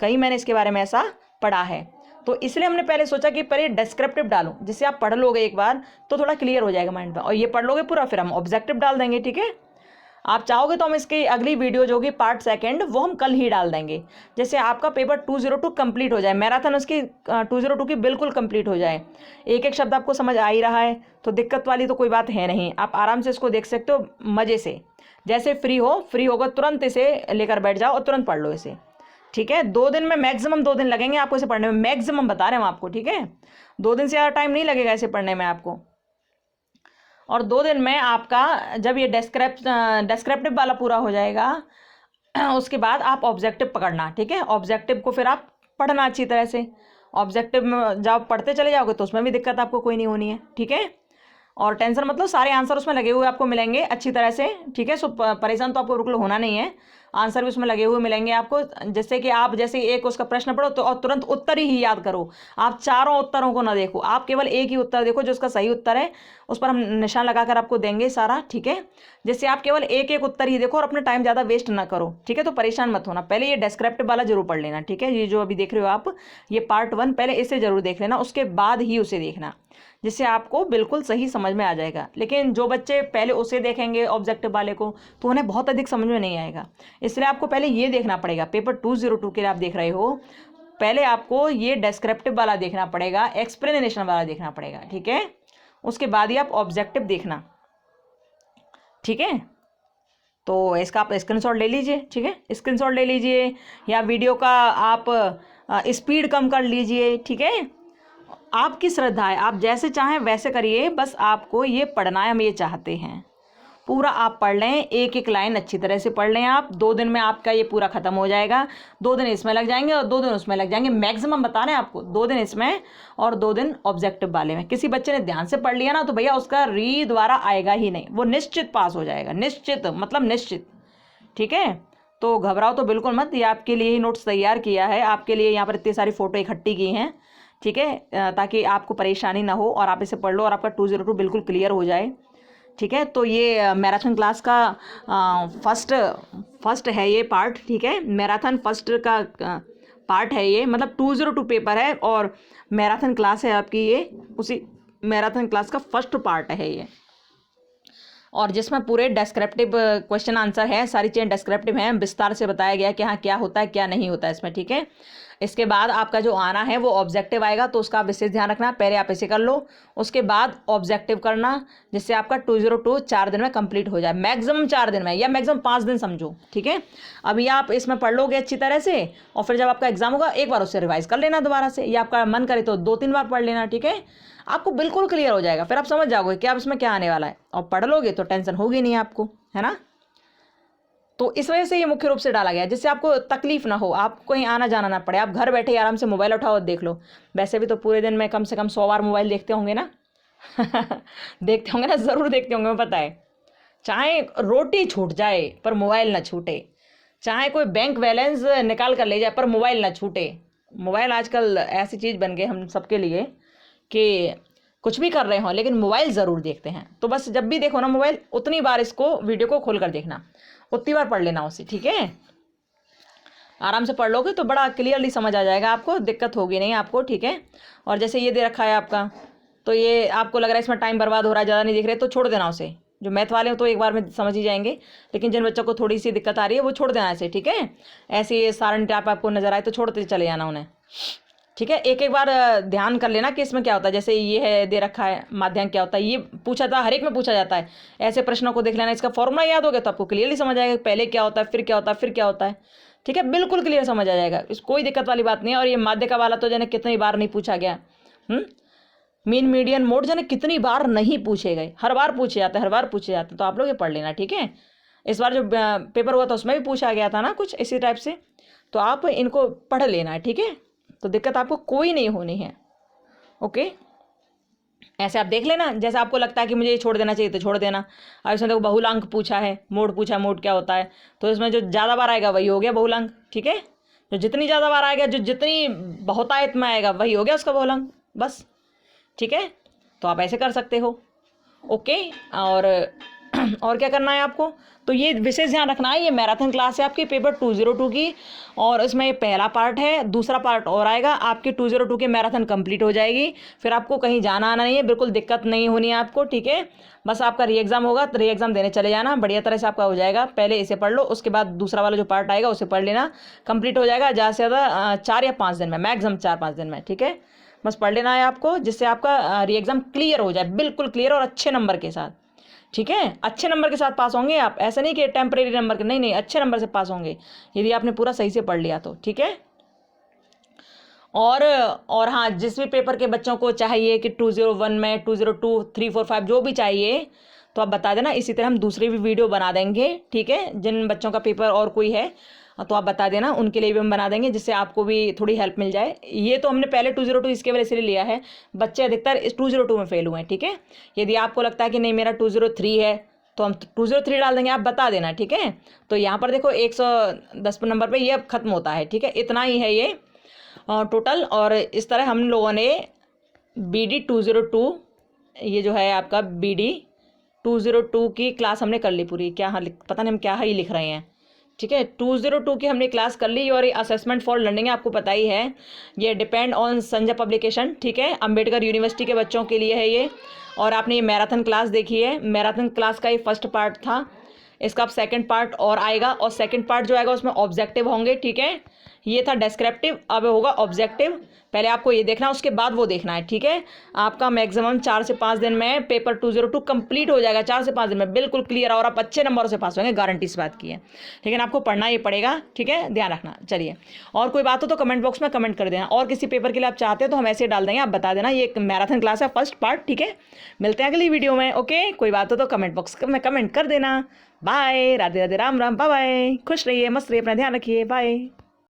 Speaker 1: कहीं मैंने इसके बारे में ऐसा पढ़ा है। तो इसलिए हमने पहले सोचा कि पहले डिस्क्रिप्टिव डालो, जिससे आप पढ़ लोगे एक बार तो थोड़ा क्लियर हो जाएगा माइंड में, और ये पढ़ लोगे पूरा फिर हम ऑब्जेक्टिव डाल देंगे, ठीक है। आप चाहोगे तो हम इसकी अगली वीडियो जो होगी पार्ट सेकंड वो हम कल ही डाल देंगे, जैसे आपका पेपर 202 कंप्लीट हो जाए, मैराथन उसकी 202 की बिल्कुल कंप्लीट हो जाए। एक एक शब्द आपको समझ आ ही रहा है तो दिक्कत वाली तो कोई बात है नहीं, आप आराम से इसको देख सकते हो मज़े से, जैसे फ्री होगा तुरंत इसे लेकर बैठ जाओ और तुरंत पढ़ लो इसे, ठीक है। 2 दिन में मैक्सिमम 2 दिन लगेंगे आपको इसे पढ़ने में, मैक्सिमम बता रहे हैं हम आपको, ठीक है। 2 दिन से ज़्यादा टाइम नहीं लगेगा इसे पढ़ने में आपको। और 2 दिन में आपका जब ये डिस्क्रिप्टिव वाला पूरा हो जाएगा उसके बाद आप ऑब्जेक्टिव पकड़ना, ठीक है। ऑब्जेक्टिव को फिर आप पढ़ना अच्छी तरह से, ऑब्जेक्टिव में जब पढ़ते चले जाओगे तो उसमें भी दिक्कत आपको कोई नहीं होनी है, ठीक है। और टेंशन मतलब सारे आंसर उसमें लगे हुए आपको मिलेंगे अच्छी तरह से, ठीक है। सो परेशान तो आपको बिल्कुल होना नहीं है, आंसर भी उसमें लगे हुए मिलेंगे आपको। जैसे कि आप जैसे एक उसका प्रश्न पढ़ो तो और तुरंत उत्तर ही याद करो, आप चारों उत्तरों को ना देखो, आप केवल एक ही उत्तर देखो जो उसका सही उत्तर है, उस पर हम निशान लगाकर आपको देंगे सारा, ठीक है। जैसे आप केवल एक एक उत्तर ही देखो और अपना टाइम ज़्यादा वेस्ट ना करो, ठीक है। तो परेशान मत होना, पहले ये डिस्क्रिप्टिव वाला जरूर पढ़ लेना, ठीक है। ये जो अभी देख रहे हो आप ये पार्ट 1 पहले इसे जरूर देख लेना, उसके बाद ही उसे देखना, जिससे आपको बिल्कुल सही समझ में आ जाएगा। लेकिन जो बच्चे पहले उसे देखेंगे ऑब्जेक्टिव वाले को तो उन्हें बहुत अधिक समझ में नहीं आएगा, इसलिए आपको पहले ये देखना पड़ेगा। पेपर 202 के लिए आप देख रहे हो, पहले आपको ये डिस्क्रिप्टिव वाला देखना पड़ेगा, एक्सप्लेनेशन वाला देखना पड़ेगा, ठीक है। उसके बाद ही आप ऑब्जेक्टिव देखना, ठीक है। तो इसका आप स्क्रीनशॉट ले लीजिए, ठीक है, स्क्रीनशॉट ले लीजिए, या वीडियो का आप स्पीड कम कर लीजिए, ठीक है। आपकी श्रद्धा है, आप जैसे चाहें वैसे करिए, बस आपको ये पढ़ना है, हम ये चाहते हैं। पूरा आप पढ़ लें, एक एक लाइन अच्छी तरह से पढ़ लें आप, 2 दिन में आपका ये पूरा खत्म हो जाएगा। 2 दिन इसमें लग जाएंगे और 2 दिन उसमें लग जाएंगे, मैक्सिमम बता रहे हैं आपको, 2 दिन इसमें और 2 दिन ऑब्जेक्टिव वाले में। किसी बच्चे ने ध्यान से पढ़ लिया ना तो भैया उसका री दोबारा आएगा ही नहीं, वो निश्चित पास हो जाएगा, निश्चित मतलब निश्चित, ठीक है। तो घबराओ तो बिल्कुल मत, ये आपके लिए ही नोट्स तैयार किया है, आपके लिए यहाँ पर इतनी सारी फ़ोटो इकट्ठी की हैं, ठीक है, ताकि आपको परेशानी ना हो और आप इसे पढ़ लो और आपका 202 बिल्कुल क्लियर हो जाए, ठीक है। तो ये मैराथन क्लास का फर्स्ट है ये पार्ट, ठीक है। मैराथन फर्स्ट का पार्ट है ये, मतलब 202 पेपर है और मैराथन क्लास है आपकी, ये उसी मैराथन क्लास का फर्स्ट पार्ट है ये, और जिसमें पूरे डिस्क्रिप्टिव क्वेश्चन आंसर है, सारी चीज़ें डिस्क्रिप्टिव हैं, विस्तार से बताया गया कि हाँ क्या होता है क्या नहीं होता है इसमें, ठीक है। इसके बाद आपका जो आना है वो ऑब्जेक्टिव आएगा, तो उसका विशेष ध्यान रखना, पहले आप इसे कर लो, उसके बाद ऑब्जेक्टिव करना, जिससे आपका 202 4 दिन में कंप्लीट हो जाए, मैक्सिमम 4 दिन में या मैक्सिमम 5 दिन समझो, ठीक है। अभी आप इसमें पढ़ लोगे अच्छी तरह से और फिर जब आपका एग्जाम होगा एक बार उससे रिवाइज कर लेना दोबारा से, या आपका मन करे तो 2-3 बार पढ़ लेना, ठीक है। आपको बिल्कुल क्लियर हो जाएगा, फिर आप समझ जाओगे कि आप इसमें क्या आने वाला है, और पढ़ लोगे तो टेंशन होगी नहीं आपको, है ना। तो इस वजह से ये मुख्य रूप से डाला गया, जिससे आपको तकलीफ ना हो, आपको कहीं आना जाना ना पड़े, आप घर बैठे आराम से मोबाइल उठाओ और देख लो। वैसे भी तो पूरे दिन में कम से कम 100 बार मोबाइल देखते होंगे ना देखते होंगे ना, ज़रूर देखते होंगे, मुझे पता है। चाहे रोटी छूट जाए पर मोबाइल ना छूटे, चाहे कोई बैंक बैलेंस निकाल कर ले जाए पर मोबाइल ना छूटे। मोबाइल आजकल ऐसी चीज़ बन गई हम सबके लिए कि कुछ भी कर रहे हो लेकिन मोबाइल ज़रूर देखते हैं। तो बस जब भी देखो ना मोबाइल, उतनी बार इसको वीडियो को खोल कर देखना, उतनी बार पढ़ लेना उसे, ठीक है। आराम से पढ़ लोगे तो बड़ा क्लियरली समझ आ जाएगा, आपको दिक्कत होगी नहीं आपको, ठीक है। और जैसे ये दे रखा है आपका, तो ये आपको लग रहा है इसमें टाइम बर्बाद हो रहा है, ज़्यादा नहीं देख रहे, तो छोड़ देना उसे। जो मैथ वाले हो तो एक बार में समझ ही जाएंगे, लेकिन जिन बच्चों को थोड़ी सी दिक्कत आ रही है वो छोड़ देना इसे, ठीक है। ऐसे ये सारण टाइप आपको नजर आए तो छोड़ते चले जाना उन्हें, ठीक है। एक एक बार ध्यान कर लेना कि इसमें क्या होता है। जैसे ये है दे रखा है माध्यांक क्या होता है, ये पूछा था, हर एक में पूछा जाता है। ऐसे प्रश्नों को देख लेना, इसका फॉर्मूला याद हो गया तो आपको क्लियरली समझ आएगा पहले क्या होता है, फिर क्या होता है, फिर क्या होता है, ठीक है। बिल्कुल क्लियर समझ आ जाएगा, इस कोई दिक्कत वाली बात नहीं है। और ये माध्यिका वाला तो जाने कितनी बार नहीं पूछा गया, मीन मीडियन मोड जाने कितनी बार नहीं पूछे गए, हर बार पूछे जाते हैं, हर बार पूछे जाते हैं। तो आप लोग ये पढ़ लेना, ठीक है। इस बार जो पेपर हुआ था उसमें भी पूछा गया था ना कुछ इसी टाइप से, तो आप इनको पढ़ लेना है, ठीक है। तो दिक्कत आपको कोई नहीं होनी है, ओके। ऐसे आप देख लेना, जैसे आपको लगता है कि मुझे ये छोड़ देना चाहिए तो छोड़ देना। अब इसमें देखो बहुलांक पूछा है, मोड पूछा है, मोड क्या होता है, तो इसमें जो ज़्यादा बार आएगा वही हो गया बहुलांक, ठीक है। जो जितनी ज़्यादा बार आएगा, जो जितनी बहुतायत में आएगा वही हो गया उसका बहुलांक, बस, ठीक है। तो आप ऐसे कर सकते हो, ओके। और क्या करना है आपको, तो ये विशेष ध्यान रखना है, ये मैराथन क्लास है आपकी पेपर 202 की, और इसमें ये पहला पार्ट है, दूसरा पार्ट और आएगा, आपकी 202 की मैराथन कंप्लीट हो जाएगी। फिर आपको कहीं जाना आना नहीं है, बिल्कुल दिक्कत नहीं होनी है आपको, ठीक है। बस आपका री एग्ज़ाम होगा तो री एग्ज़ाम देने चले जाना, बढ़िया तरह से आपका हो जाएगा। पहले इसे पढ़ लो, उसके बाद दूसरा वाला जो पार्ट आएगा उसे पढ़ लेना, कंप्लीट हो जाएगा ज़्यादा से ज़्यादा 4 या 5 दिन में, मैक्सिमम 4-5 दिन में, ठीक है। बस पढ़ लेना है आपको, जिससे आपका री एग्ज़ाम क्लियर हो जाए, बिल्कुल क्लियर और अच्छे नंबर के साथ, ठीक है। अच्छे नंबर के साथ पास होंगे आप, ऐसा नहीं कि टेम्परेरी नंबर के, नहीं, अच्छे नंबर से पास होंगे यदि आपने पूरा सही से पढ़ लिया तो, ठीक है। और हाँ, जिस भी पेपर के बच्चों को चाहिए कि 201 में 202 3 4 5 जो भी चाहिए तो आप बता देना, इसी तरह हम दूसरी भी वीडियो बना देंगे, ठीक है। जिन बच्चों का पेपर और कोई है तो आप बता देना, उनके लिए भी हम बना देंगे, जिससे आपको भी थोड़ी हेल्प मिल जाए। ये तो हमने पहले 202 इसके वजह से लिया है, बच्चे अधिकतर इस 202 में फेल हुए हैं, ठीक है। यदि आपको लगता है कि नहीं मेरा 203 है तो हम 203 डाल देंगे, आप बता देना, ठीक है। तो यहाँ पर देखो 110 नंबर पे ये अब खत्म होता है, ठीक है। इतना ही है ये टोटल। और इस तरह हम लोगों ने BD 202, ये जो है आपका BD 202 की क्लास हमने कर ली पूरी। क्या हाँ पता नहीं हम क्या ही लिख रहे हैं, ठीक है। 202 की हमने क्लास कर ली। और ये असेसमेंट फॉर लर्निंग आपको पता ही है, ये डिपेंड ऑन संजय पब्लिकेशन, ठीक है। अंबेडकर यूनिवर्सिटी के बच्चों के लिए है ये। और आपने ये मैराथन क्लास देखी है, मैराथन क्लास का ये फर्स्ट पार्ट था, इसका अब सेकंड पार्ट और आएगा, और सेकंड पार्ट जो आएगा उसमें ऑब्जेक्टिव होंगे, ठीक है। ये था डेस्क्रिप्टिव, अब होगा ऑब्जेक्टिव। पहले आपको ये देखना है, उसके बाद वो देखना है, ठीक है। आपका मैक्सिमम 4 से 5 दिन में पेपर 202 कंप्लीट हो जाएगा, 4 से 5 दिन में बिल्कुल क्लियर, और आप अच्छे नंबरों से पास होंगे, गारंटी इस बात की है। लेकिन आपको पढ़ना ही पड़ेगा, ठीक है, ध्यान रखना। चलिए, और कोई बात हो तो कमेंट बॉक्स में कमेंट कर देना, और किसी पेपर के लिए आप चाहते हो तो हम ऐसे डाल देंगे, आप बता देना। ये एक मैराथन क्लास है फर्स्ट पार्ट, ठीक है। मिलते हैं अगली वीडियो में, ओके। कोई बात हो तो कमेंट बॉक्स में कमेंट कर देना। Bye, Radhe Radhe, Ram Ram, bye bye, खुश रहिए, मस्त रहिए, अपना ध्यान रखिए, बाय।